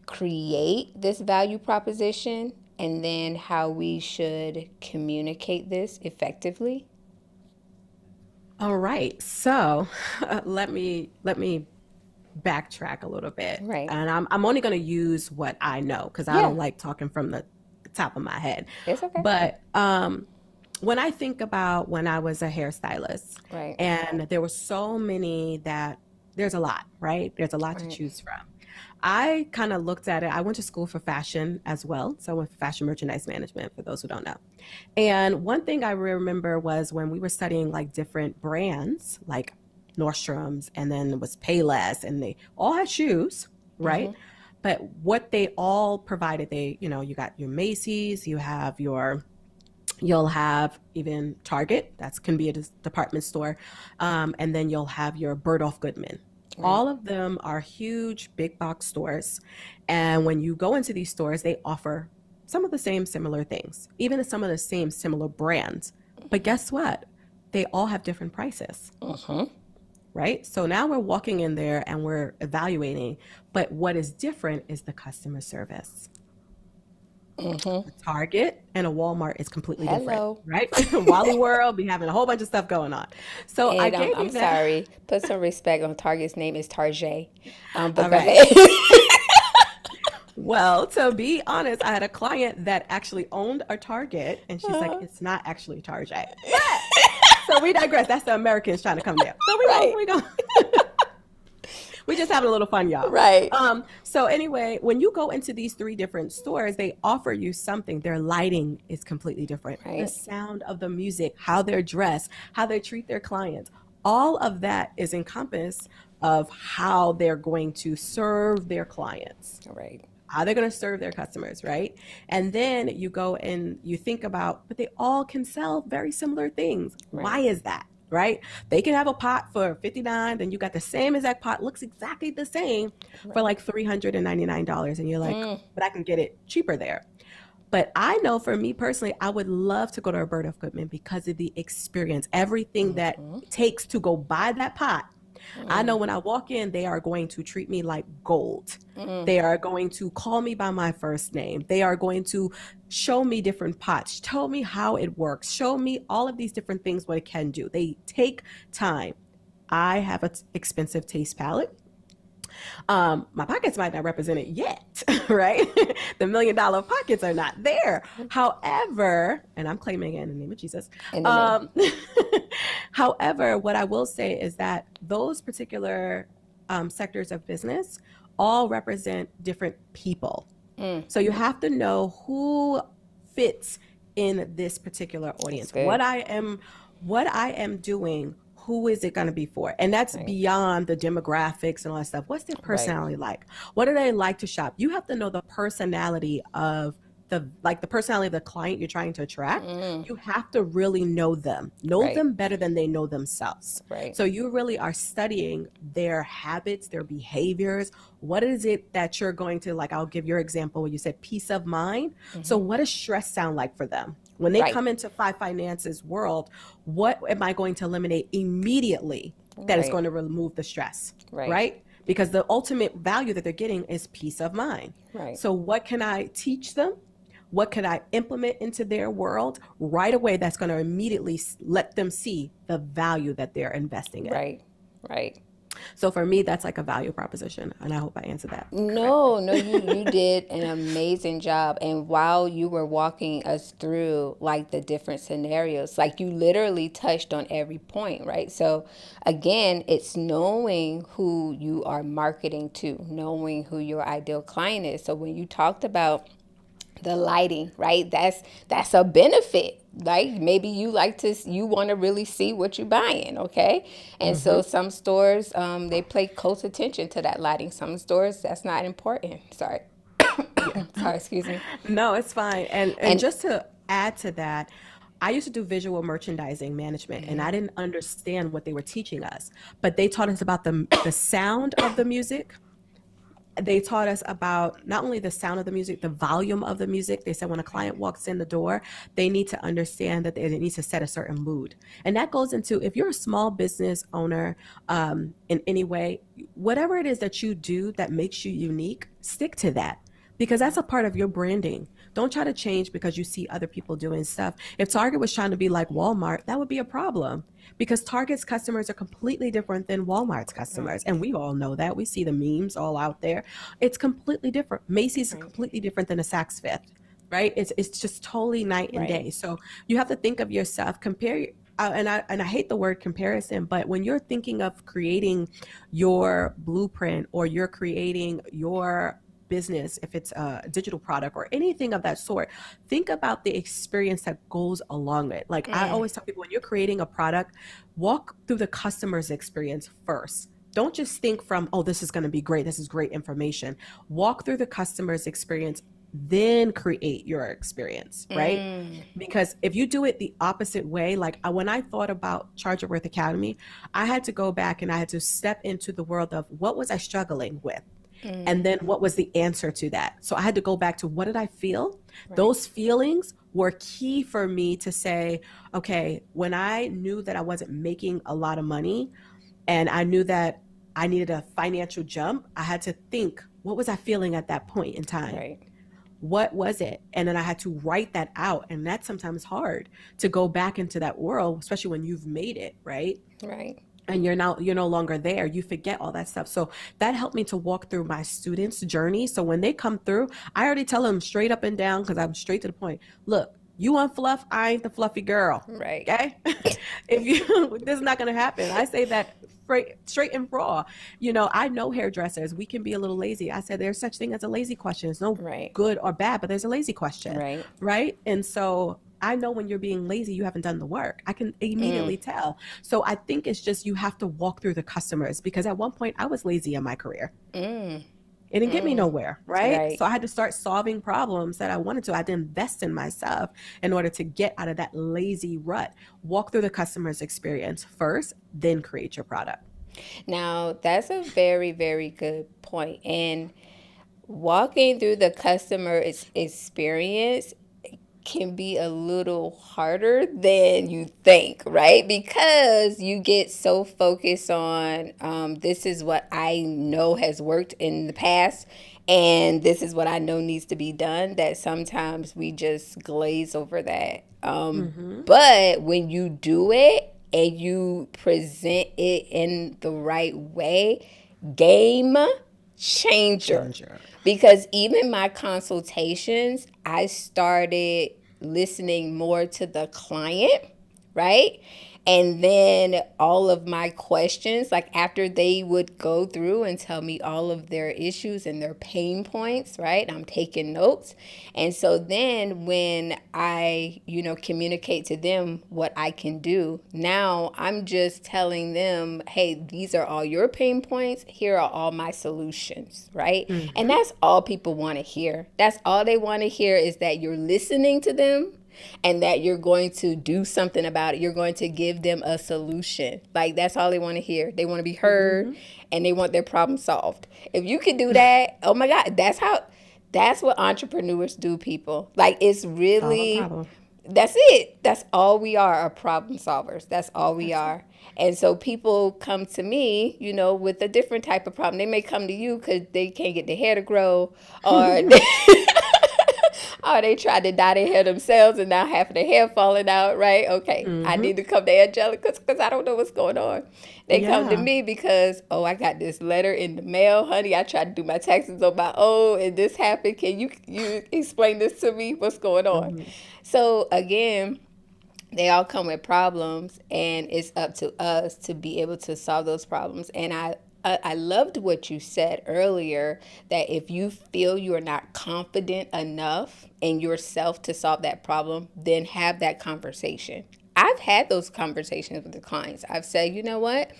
[SPEAKER 1] create this value proposition and then how we should communicate this effectively?
[SPEAKER 2] All right. So let me backtrack a little bit.
[SPEAKER 1] Right.
[SPEAKER 2] And I'm only going to use what I know because I
[SPEAKER 1] Yeah,
[SPEAKER 2] don't like talking from the top of my head.
[SPEAKER 1] it's okay.
[SPEAKER 2] But when I think about when I was a hairstylist,
[SPEAKER 1] Right.
[SPEAKER 2] and there were so many that there's a lot, right? There's a lot to
[SPEAKER 1] Right.
[SPEAKER 2] choose from. I kind of looked at it. I went to school for fashion as well. So I went for fashion merchandise management for those who don't know. And one thing I remember was when we were studying like different brands, like Nordstrom's, and then it was Payless, and they all had shoes, right? But what they all provided, you got your Macy's, you have your You'll have even Target, that can be a department store, and then you'll have your Bergdorf Goodman.
[SPEAKER 1] Right.
[SPEAKER 2] All of them are huge big box stores. And when you go into these stores, they offer some of the same similar things, even some of the same similar brands. But guess what? They all have different prices,
[SPEAKER 1] Mm-hmm.
[SPEAKER 2] right? So now we're walking in there and we're evaluating, but what is different is the customer service.
[SPEAKER 1] Mm-hmm.
[SPEAKER 2] A Target and a Walmart is completely different,
[SPEAKER 1] Hello.
[SPEAKER 2] right? Wally World be having a whole bunch of stuff going on. So I
[SPEAKER 1] And
[SPEAKER 2] gave
[SPEAKER 1] I'm
[SPEAKER 2] you that.
[SPEAKER 1] sorry. Put some respect on Target's name is Tarjay. But
[SPEAKER 2] All
[SPEAKER 1] go
[SPEAKER 2] right.
[SPEAKER 1] ahead.
[SPEAKER 2] Well, to be honest, I had a client that actually owned a Target, and she's like, it's not actually Target. But so we digress. That's the Americans trying to come there. So
[SPEAKER 1] Right.
[SPEAKER 2] we go. We just having a little fun, y'all.
[SPEAKER 1] Right.
[SPEAKER 2] So anyway, when you go into these three different stores, they offer you something. Their lighting is completely different. The
[SPEAKER 1] Right.
[SPEAKER 2] sound of the music, how they're dressed, how they treat their clients, all of that is encompassed of how they're going to serve their clients,
[SPEAKER 1] Right.
[SPEAKER 2] how they're going to serve their customers, right? And then you go and you think about, but they all can sell very similar things. Why
[SPEAKER 1] Right.
[SPEAKER 2] is that? Right? They can have a pot for 59, then you got the same exact pot, looks exactly the same for
[SPEAKER 1] Right.
[SPEAKER 2] like $399. And you're like,
[SPEAKER 1] Mm.
[SPEAKER 2] but I can get it cheaper there. But I know for me personally, I would love to go to a Bird of Goodman because of the experience, everything that
[SPEAKER 1] Mm-hmm.
[SPEAKER 2] it takes to go buy that pot. I know
[SPEAKER 1] Mm.
[SPEAKER 2] when I walk in, they are going to treat me like gold.
[SPEAKER 1] Mm.
[SPEAKER 2] They are going to call me by my first name. They are going to show me different pots, tell me how it works, show me all of these different things, what it can do. They take time. I have an expensive taste palette. My pockets might not represent it yet, right? The $1 million pockets are not there. However, and I'm claiming it in the name of Jesus.
[SPEAKER 1] In the name.
[SPEAKER 2] Um, however, what I will say is that those particular sectors of business all represent different people.
[SPEAKER 1] Mm.
[SPEAKER 2] So you have to know who fits in this particular
[SPEAKER 1] That's
[SPEAKER 2] audience.
[SPEAKER 1] good.
[SPEAKER 2] What I am doing, who is it going to be for? And that's
[SPEAKER 1] Right.
[SPEAKER 2] beyond the demographics and all that stuff. What's their
[SPEAKER 1] Right.
[SPEAKER 2] personality like? What do they like to shop? You have to know the personality of the personality of the client you're trying to attract.
[SPEAKER 1] Mm.
[SPEAKER 2] You have to really know
[SPEAKER 1] Right.
[SPEAKER 2] them better than they know themselves.
[SPEAKER 1] Right.
[SPEAKER 2] So you really are studying their habits, their behaviors. What is it that you're going to, like, I'll give your example where you said peace of mind. So
[SPEAKER 1] Mm-hmm.
[SPEAKER 2] what does stress sound like for them? When they
[SPEAKER 1] Right.
[SPEAKER 2] come into Fye Finance's world, what am I going to eliminate immediately that is
[SPEAKER 1] Right.
[SPEAKER 2] going to remove the stress,
[SPEAKER 1] Right.
[SPEAKER 2] right? Because the ultimate value that they're getting is peace of mind.
[SPEAKER 1] Right.
[SPEAKER 2] So what can I teach them? What can I implement into their world right away that's going to immediately let them see the value that they're investing in?
[SPEAKER 1] Right. Right.
[SPEAKER 2] So for me, that's like a value proposition. And I hope I answered that correctly.
[SPEAKER 1] No, no, you did an amazing job. And while you were walking us through like the different scenarios, like you literally touched on every point, right? So again, it's knowing who you are marketing to, knowing who your ideal client is. So when you talked about the lighting, right, that's a benefit. Like maybe you want to really see what you're buying, okay? And
[SPEAKER 2] Mm-hmm.
[SPEAKER 1] so some stores they pay close attention to that lighting. Some stores that's not important. Sorry.
[SPEAKER 2] Yeah.
[SPEAKER 1] Sorry, excuse me.
[SPEAKER 2] No, it's fine. And
[SPEAKER 1] And
[SPEAKER 2] just to add to that, I used to do visual merchandising management and I didn't understand what they were teaching us. But they taught us about the sound of the music. They taught us about not only the sound of the music, the volume of the music. They said when a client walks in the door, they need to understand that they need to set a certain mood. And that goes into if you're a small business owner in any way, whatever it is that you do that makes you unique, stick to that because that's a part of your branding. Don't try to change because you see other people doing stuff. If Target was trying to be like Walmart, that would be a problem because Target's customers are completely different than Walmart's
[SPEAKER 1] right,
[SPEAKER 2] customers. And we all know that. We see the memes all out there. It's completely different. Macy's is
[SPEAKER 1] right,
[SPEAKER 2] completely different than a Saks Fifth, right? It's just totally night and
[SPEAKER 1] right,
[SPEAKER 2] day. So you have to think of yourself, compare and I hate the word comparison, but when you're thinking of creating your blueprint or you're creating your business, if it's a digital product or anything of that sort, think about the experience that goes along it. Like I
[SPEAKER 1] mm,
[SPEAKER 2] always tell people, when you're creating a product, walk through the customer's experience first. Don't just think from, oh, this is going to be great. This is great information. Walk through the customer's experience then create your experience, right? Because if you do it the opposite way, like when I thought about Charge Your Worth Academy, I had to go back and I had to step into the world of what was I struggling with? And then what was the answer to that? So I had to go back to what did I feel?
[SPEAKER 1] Right.
[SPEAKER 2] Those feelings were key for me to say, okay, when I knew that I wasn't making a lot of money and I knew that I needed a financial jump, I had to think, what was I feeling at that point in time?
[SPEAKER 1] Right.
[SPEAKER 2] What was it? And then I had to write that out. And that's sometimes hard to go back into that world, especially when you've made it, right?
[SPEAKER 1] Right.
[SPEAKER 2] And you're no longer there, you forget all that stuff. So that helped me to walk through my students journey. So when they come through, I already tell them straight up and down, because I'm straight to the point. Look, you want fluff, I ain't the fluffy girl.
[SPEAKER 1] Right.
[SPEAKER 2] Okay. If you this is not going to happen. I say that straight and raw. I know hairdressers, we can be a little lazy. I said there's such thing as a lazy question. It's no
[SPEAKER 1] Right.
[SPEAKER 2] good or bad, but there's a lazy question.
[SPEAKER 1] Right.
[SPEAKER 2] Right. And so I know when you're being lazy, you haven't done the work. I can immediately tell. So I think it's just you have to walk through the customers, because at one point I was lazy in my career. It didn't get me nowhere, right?
[SPEAKER 1] Right.
[SPEAKER 2] So I had to start solving problems that I wanted to. I had to invest in myself in order to get out of that lazy rut. Walk through the customer's experience first, then create your product.
[SPEAKER 1] Now, that's a very, very good point. And walking through the customer experience can be a little harder than you think, right? Because you get so focused on this is what I know has worked in the past and this is what I know needs to be done, that sometimes we just glaze over that. But when you do it and you present it in the right way, game changer. Because even my consultations, I started listening more to the client, right? And then all of my questions, like after they would go through and tell me all of their issues and their pain points, right? I'm taking notes. And so then when I, communicate to them what I can do, now I'm just telling them, hey, these are all your pain points. Here are all my solutions, right? And that's all people want to hear. That's all they want to hear, is that you're listening to them and that you're going to do something about it. You're going to give them a solution. Like, that's all they want to hear. They want to be heard and they want their problem solved. If you can do that, oh my God, that's what entrepreneurs do, people. Like, it's
[SPEAKER 2] Solve a
[SPEAKER 1] really,
[SPEAKER 2] problem.
[SPEAKER 1] that's it. That's all we are problem solvers. That's all we are. And so people come to me, with a different type of problem. They may come to you because they can't get their hair to grow, or or they tried to dye their hair themselves and now half of their hair falling out, right? Okay, I need to come to Angelica because I don't know what's going on. They come to
[SPEAKER 2] Yeah.
[SPEAKER 1] me because, oh, I got this letter in the mail, honey. I tried to do my taxes on my own and this happened. Can you explain this to me? What's going on? So again, they all come with problems, and it's up to us to be able to solve those problems. And I loved what you said earlier, that if you feel you are not confident enough in yourself to solve that problem, then have that conversation. I've had those conversations with the clients. I've said, you know what?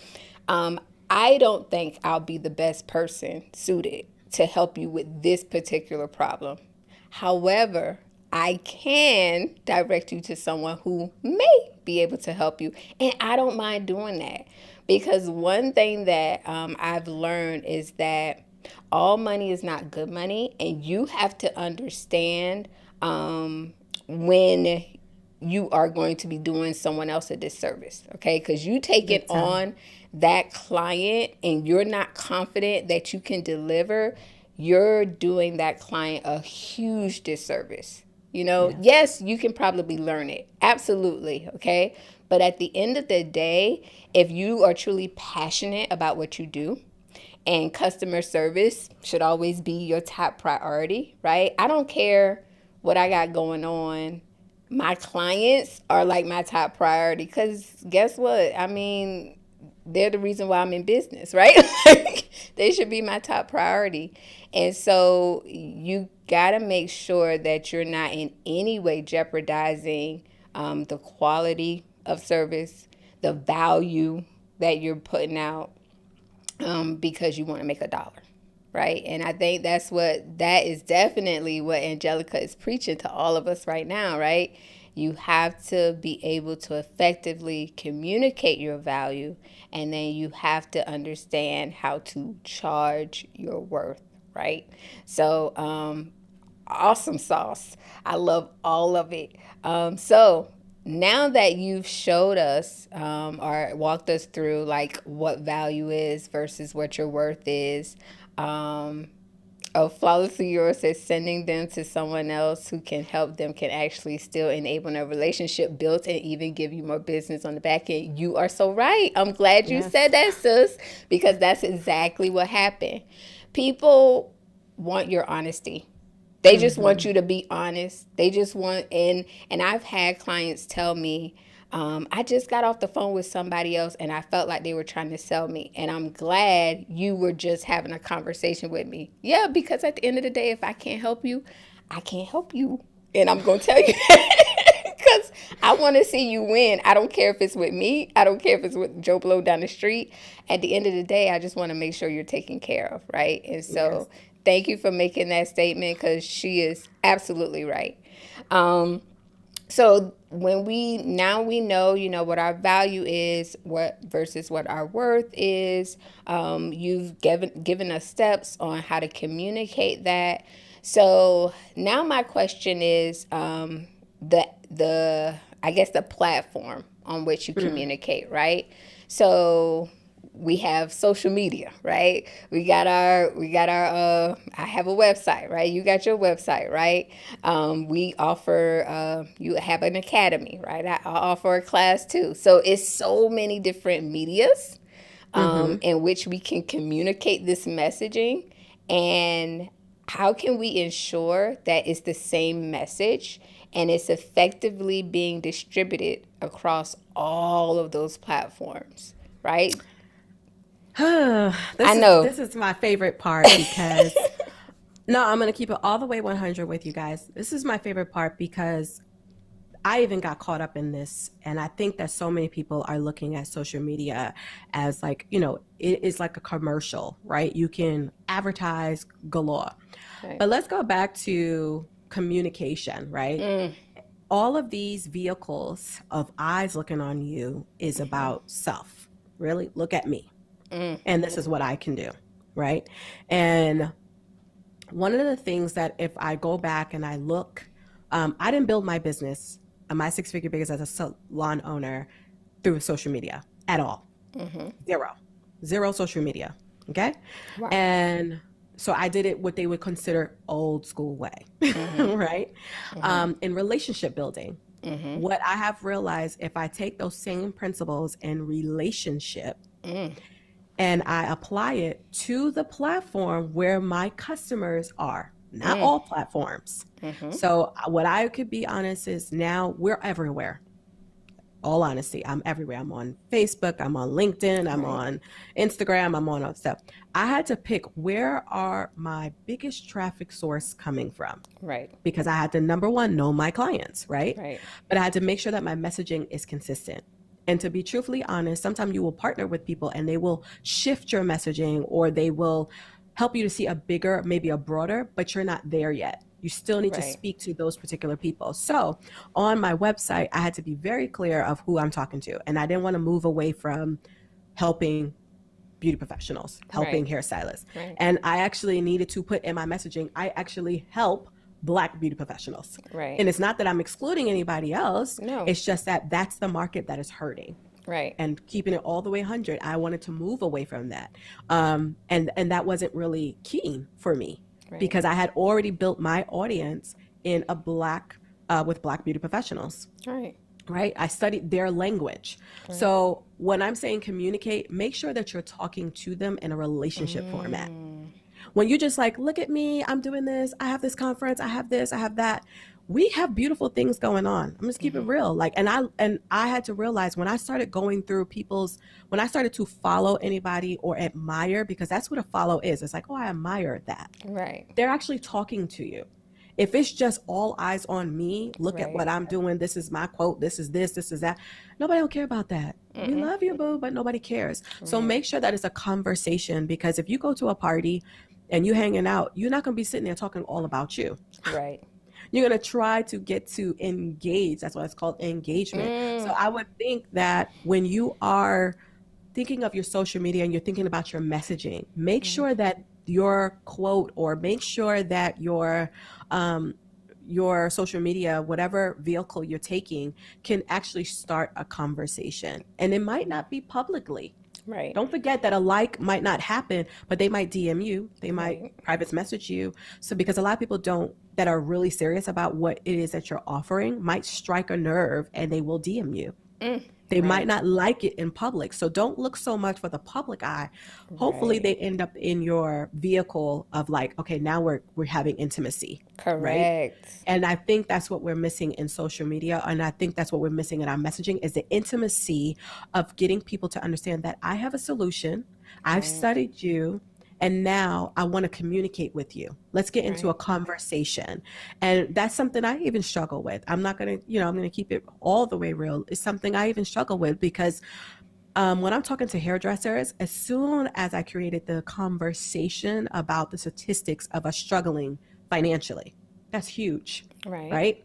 [SPEAKER 1] I don't think I'll be the best person suited to help you with this particular problem. However, I can direct you to someone who may be able to help you. And I don't mind doing that, because one thing that I've learned is that all money is not good money. And you have to understand when you are going to be doing someone else a disservice, okay? Because you take it on that client and you're not confident that you can deliver, you're doing that client a huge disservice. Yes, you can probably learn it. Absolutely, okay? But at the end of the day, if you are truly passionate about what you do, and customer service should always be your top priority, right? I don't care what I got going on. My clients are like my top priority, because guess what? I mean, they're the reason why I'm in business, right? They should be my top priority. And so you got to make sure that you're not in any way jeopardizing the quality of service, the value that you're putting out, because you want to make $1. right? And I think that is definitely what Angelica is preaching to all of us right now, right? You have to be able to effectively communicate your value, and then you have to understand how to charge your worth, right? So, awesome sauce. I love all of it. So now that you've showed us or walked us through like what value is versus what your worth is, flawlessly yours says sending them to someone else who can help them can actually still enable a relationship built and even give you more business on the back end. You are so right. I'm glad you
[SPEAKER 2] Yes.
[SPEAKER 1] said that, sis, because that's exactly what happened. People want your honesty. They just want you to be honest. They just want and I've had clients tell me, I just got off the phone with somebody else and I felt like they were trying to sell me. And I'm glad you were just having a conversation with me. Yeah, because at the end of the day, if I can't help you, I can't help you. And I'm going to tell you because I want to see you win. I don't care if it's with me. I don't care if it's with Joe Blow down the street. At the end of the day, I just want to make sure you're taken care of, right? And so thank you for making that statement because she is absolutely right. So when we know, what our value is, what versus what our worth is. You've given us steps on how to communicate that. So now my question is the I guess the platform on which you communicate, right? So we have social media, right? We got our I have a website, right? You got your website, right? We offer you have an academy, right? I offer a class too. So it's so many different medias in which we can communicate this messaging. And how can we ensure that it's the same message and it's effectively being distributed across all of those platforms, right? I know.
[SPEAKER 2] This is my favorite part because no, I'm going to keep it all the way 100 with you guys. This is my favorite part because I even got caught up in this. And I think that so many people are looking at social media as like, it is like a commercial, right? You can advertise galore.
[SPEAKER 1] Right.
[SPEAKER 2] But let's go back to communication, right? All of these vehicles of eyes looking on you is about self. Really, look at me. And this is what I can do, right? And one of the things that if I go back and I look, I didn't build my business, my six-figure business as a salon owner through social media at all. Zero social media. Okay.
[SPEAKER 1] Wow.
[SPEAKER 2] And so I did it what they would consider old school way, right? In relationship building, what I have realized, if I take those same principles in relationship and I apply it to the platform where my customers are, not all platforms. So what I could be honest is now we're everywhere. All honesty, I'm everywhere. I'm on Facebook, I'm on LinkedIn, I'm on Instagram, I'm on all stuff. I had to pick where are my biggest traffic source coming from.
[SPEAKER 1] Right.
[SPEAKER 2] Because I had to, number one, know my clients, right?
[SPEAKER 1] Right.
[SPEAKER 2] But I had to make sure that my messaging is consistent. And to be truthfully honest, sometimes you will partner with people and they will shift your messaging or they will help you to see a bigger, maybe a broader, but you're not there yet. You still need to speak to those particular people. So on my website, I had to be very clear of who I'm talking to. And I didn't want to move away from helping beauty professionals, helping hairstylists. And I actually needed to put in my messaging, I actually help Black beauty professionals.
[SPEAKER 1] Right.
[SPEAKER 2] And it's not that I'm excluding anybody else.
[SPEAKER 1] No.
[SPEAKER 2] It's just that that's the market that is hurting.
[SPEAKER 1] Right.
[SPEAKER 2] And keeping it all the way 100, I wanted to move away from that. And that wasn't really keen for me because I had already built my audience in a with Black beauty professionals. Right. I studied their language. So when I'm saying communicate, make sure that you're talking to them in a relationship format. When you just like, look at me, I'm doing this, I have this conference, I have this, I have that. We have beautiful things going on. I'm just keep it real. Like, and I had to realize when I started going through when I started to follow anybody or admire, because that's what a follow is. It's like, oh, I admire that.
[SPEAKER 1] Right.
[SPEAKER 2] They're actually talking to you. If it's just all eyes on me, look at what I'm doing. This is my quote. This is that. Nobody will care about that. We love you, boo, but nobody cares. So make sure that it's a conversation, because if you go to a party and you hanging out, you're not going to be sitting there talking all about you.
[SPEAKER 1] Right.
[SPEAKER 2] You're going to try to get to engage. That's why it's called engagement. So
[SPEAKER 1] Mm,
[SPEAKER 2] I would think that when you are thinking of your social media and you're thinking about your messaging, make
[SPEAKER 1] right.
[SPEAKER 2] sure that your quote, or make sure that your social media, whatever vehicle you're taking, can actually start a conversation. And it might not be publicly.
[SPEAKER 1] Right.
[SPEAKER 2] Don't forget that a like might not happen, but they might DM you, they might
[SPEAKER 1] Right.
[SPEAKER 2] private message you. So because a lot of people don't, that are really serious about what it is that you're offering, might strike a nerve and they will DM you.
[SPEAKER 1] Mm,
[SPEAKER 2] They might
[SPEAKER 1] right.
[SPEAKER 2] not like it in public. So don't look so much for the public eye. Hopefully
[SPEAKER 1] Right.
[SPEAKER 2] they end up in your vehicle of like, okay, now we're having intimacy, right?
[SPEAKER 1] Correct.
[SPEAKER 2] And I think that's what we're missing in social media. And I think that's what we're missing in our messaging, is the intimacy of getting people to understand that I have a solution. I've
[SPEAKER 1] Right.
[SPEAKER 2] studied you. And now I want to communicate with you. Let's get into a
[SPEAKER 1] Right.
[SPEAKER 2] conversation. And that's something I even struggle with. I'm not going to, I'm going to keep it all the way real. It's something I even struggle with because when I'm talking to hairdressers, as soon as I created the conversation about the statistics of us struggling financially, that's huge,
[SPEAKER 1] Right.
[SPEAKER 2] right?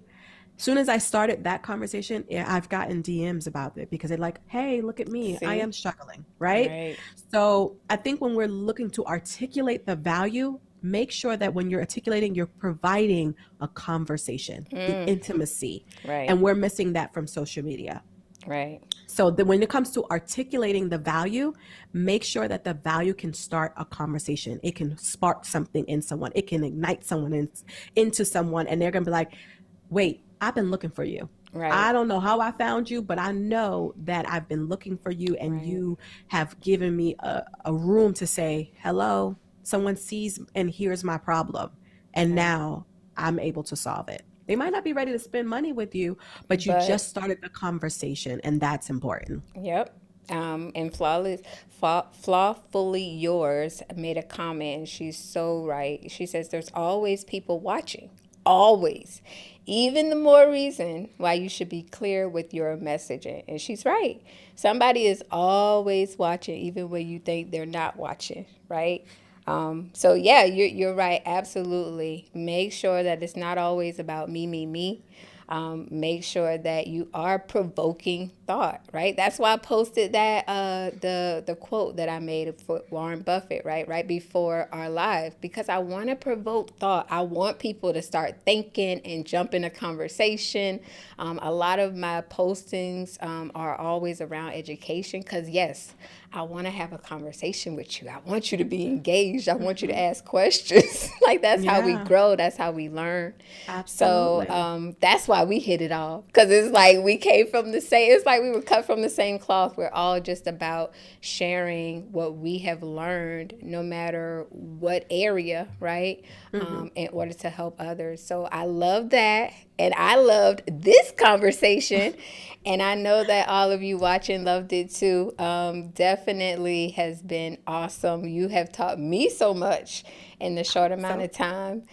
[SPEAKER 2] As soon as I started that conversation, yeah, I've gotten DMs about it because they're like, hey, look at me. I am
[SPEAKER 1] See?
[SPEAKER 2] struggling, right?
[SPEAKER 1] Right.
[SPEAKER 2] So I think when we're looking to articulate the value, make sure that when you're articulating, you're providing a conversation, the
[SPEAKER 1] Mm,
[SPEAKER 2] intimacy.
[SPEAKER 1] right.
[SPEAKER 2] And we're missing that from social media.
[SPEAKER 1] Right.
[SPEAKER 2] So when it comes to articulating the value, make sure that the value can start a conversation. It can spark something in someone. It can ignite someone into someone, and they're gonna be like, "Wait, I've been looking for you.
[SPEAKER 1] Right.
[SPEAKER 2] I don't know how I found you, but I know that I've been looking for you, and
[SPEAKER 1] Right.
[SPEAKER 2] you have given me a room to say hello. Someone sees and hears my problem, and
[SPEAKER 1] Right.
[SPEAKER 2] now I'm able to solve it." They might not be ready to spend money with you, but you
[SPEAKER 1] But
[SPEAKER 2] just started the conversation, and that's important.
[SPEAKER 1] yep. And flawfully yours made a comment, and she's so right. She says there's always people watching, always. Even the more reason why you should be clear with your messaging. And she's right. Somebody is always watching, even when you think they're not watching, right? So yeah, you're right. Absolutely. Make sure that it's not always about me, me, me. Make sure that you are provoking thought, right? That's why I posted that the quote that I made for Warren Buffett, right before our live, because I want to provoke thought. I want people to start thinking and jump in a conversation. A lot of my postings are always around education, because yes, I want to have a conversation with you. I want you to be engaged. I want you to
[SPEAKER 2] Mhm.
[SPEAKER 1] ask questions. Like, that's how we
[SPEAKER 2] Yeah,
[SPEAKER 1] grow. That's how we learn. So
[SPEAKER 2] absolutely.
[SPEAKER 1] that's why we hit it off, because it's like we came from the same. It's like we were cut from the same cloth. We're all just about sharing what we have learned, no matter what area, right?
[SPEAKER 2] Hmm.
[SPEAKER 1] In order to help others. So I love that, and I loved this conversation, and I know that all of you watching loved it too. Definitely has been awesome. You have taught me so much in the short amount
[SPEAKER 2] So,
[SPEAKER 1] of time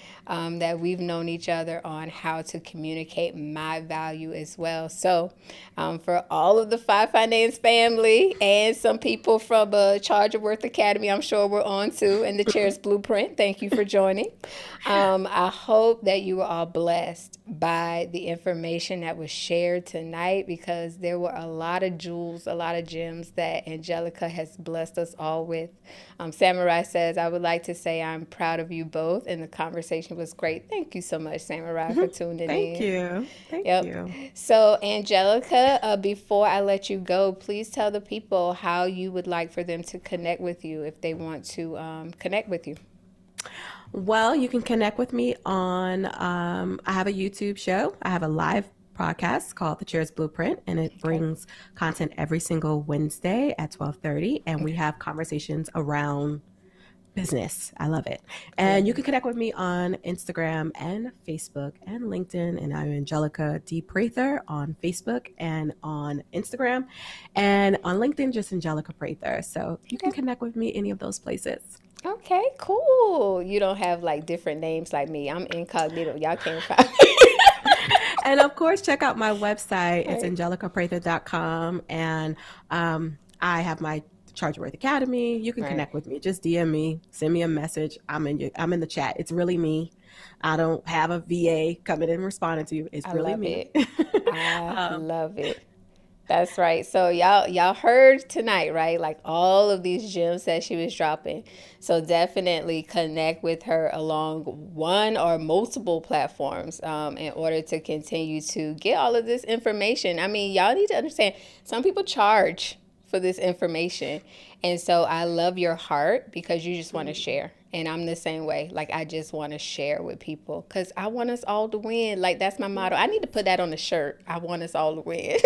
[SPEAKER 1] that we've known each other, on how to communicate my value as well. So, for all of the Fye Finance family and some people from Charger Worth Academy, I'm sure we're on too, and the Chair's Blueprint, thank you for joining. I hope that you were all blessed by the information that was shared tonight, because there were a lot of jewels, a lot of gems that Angelica has blessed us all with. Samurai says, I would like to say I'm proud of you both, and the conversation was great. Thank you so much, Samurai, for tuning
[SPEAKER 2] thank
[SPEAKER 1] in.
[SPEAKER 2] you. Thank
[SPEAKER 1] Yep.
[SPEAKER 2] you.
[SPEAKER 1] So, Angelica, before I let you go, please tell the people how you would like for them to connect with you if they want to connect with you.
[SPEAKER 2] Well, you can connect with me on, I have a YouTube show. I have a live podcast called The Chair's Blueprint, and it
[SPEAKER 1] Okay.
[SPEAKER 2] brings content every single Wednesday at 12:30, and we
[SPEAKER 1] Okay.
[SPEAKER 2] have conversations around business. I love it.
[SPEAKER 1] I love
[SPEAKER 2] And you
[SPEAKER 1] it.
[SPEAKER 2] can connect with me on Instagram and Facebook and LinkedIn. And I'm Angelica D. Prather on Facebook and on Instagram. And on LinkedIn, just Angelica Prather. So you can
[SPEAKER 1] Okay.
[SPEAKER 2] connect with me any of those places.
[SPEAKER 1] Okay, cool. You don't have like different names like me. I'm incognito. Y'all can't find me.
[SPEAKER 2] And of course, check out my website. It's
[SPEAKER 1] Right.
[SPEAKER 2] angelicaprather.com. And I have my Charge Your Worth Academy, you can
[SPEAKER 1] Right.
[SPEAKER 2] connect with me. Just DM me, send me a message. I'm in the chat. It's really me. I don't have a VA coming and responding to you. It's
[SPEAKER 1] I
[SPEAKER 2] really
[SPEAKER 1] love
[SPEAKER 2] me.
[SPEAKER 1] it. I
[SPEAKER 2] um,
[SPEAKER 1] love it. That's right. So y'all heard tonight, right? Like all of these gems that she was dropping. So definitely connect with her along one or multiple platforms in order to continue to get all of this information. I mean, y'all need to understand some people charge for this information. And so I love your heart because you just want to share. And I'm the same way. Like I just want to share with people because I want us all to win. Like that's my motto. I need to put that on the shirt. I want us all to win.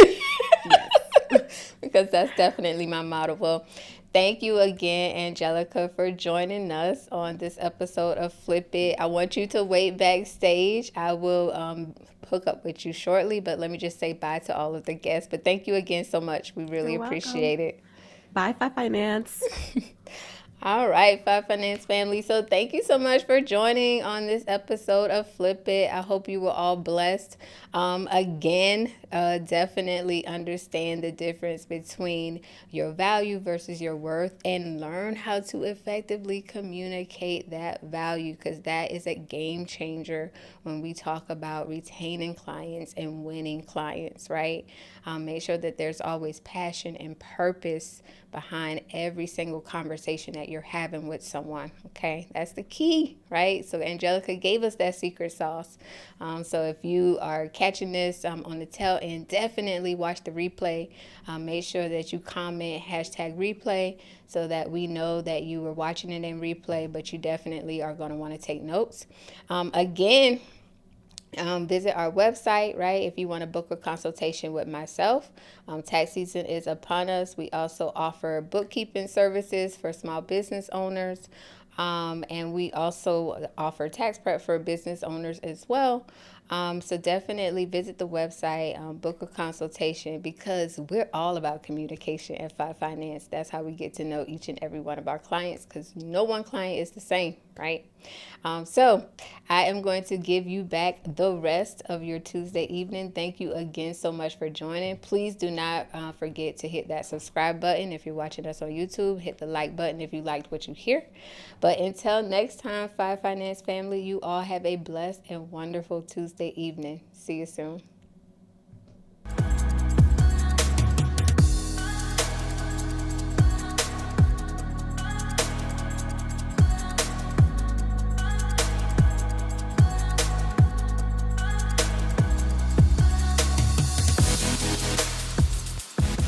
[SPEAKER 2] yes.
[SPEAKER 1] Because that's definitely my motto. Well, thank you again, Angelica, for joining us on this episode of Flip It. I want you to wait backstage. I will hook up with you shortly, but let me just say bye to all of the guests. But thank you again so much. We really
[SPEAKER 2] You're welcome.
[SPEAKER 1] appreciate it.
[SPEAKER 2] Bye, Fye Finance.
[SPEAKER 1] All right, Fye Finance family. So thank you so much for joining on this episode of Flip It. I hope you were all blessed. Definitely understand the difference between your value versus your worth and learn how to effectively communicate that value because that is a game changer when we talk about retaining clients and winning clients, right? Make sure that there's always passion and purpose behind every single conversation that you're having with someone. Okay, that's the key, right? So Angelica gave us that secret sauce. So if you are catching this on the tail end, definitely watch the replay. Make sure that you comment #replay so that we know that you were watching it in replay, but you definitely are going to want to take notes. Again, visit our website, right? If you want to book a consultation with myself, tax season is upon us. We also offer bookkeeping services for small business owners. And we also offer tax prep for business owners as well. So definitely visit the website, book a consultation because we're all about communication at Fye Finance. That's how we get to know each and every one of our clients because no one client is the same, right? So I am going to give you back the rest of your Tuesday evening. Thank you again so much for joining. Please do not forget to hit that subscribe button if you're watching us on YouTube. Hit the like button if you liked what you hear. But until next time, Fye Finance family, you all have a blessed and wonderful Tuesday evening. See you soon.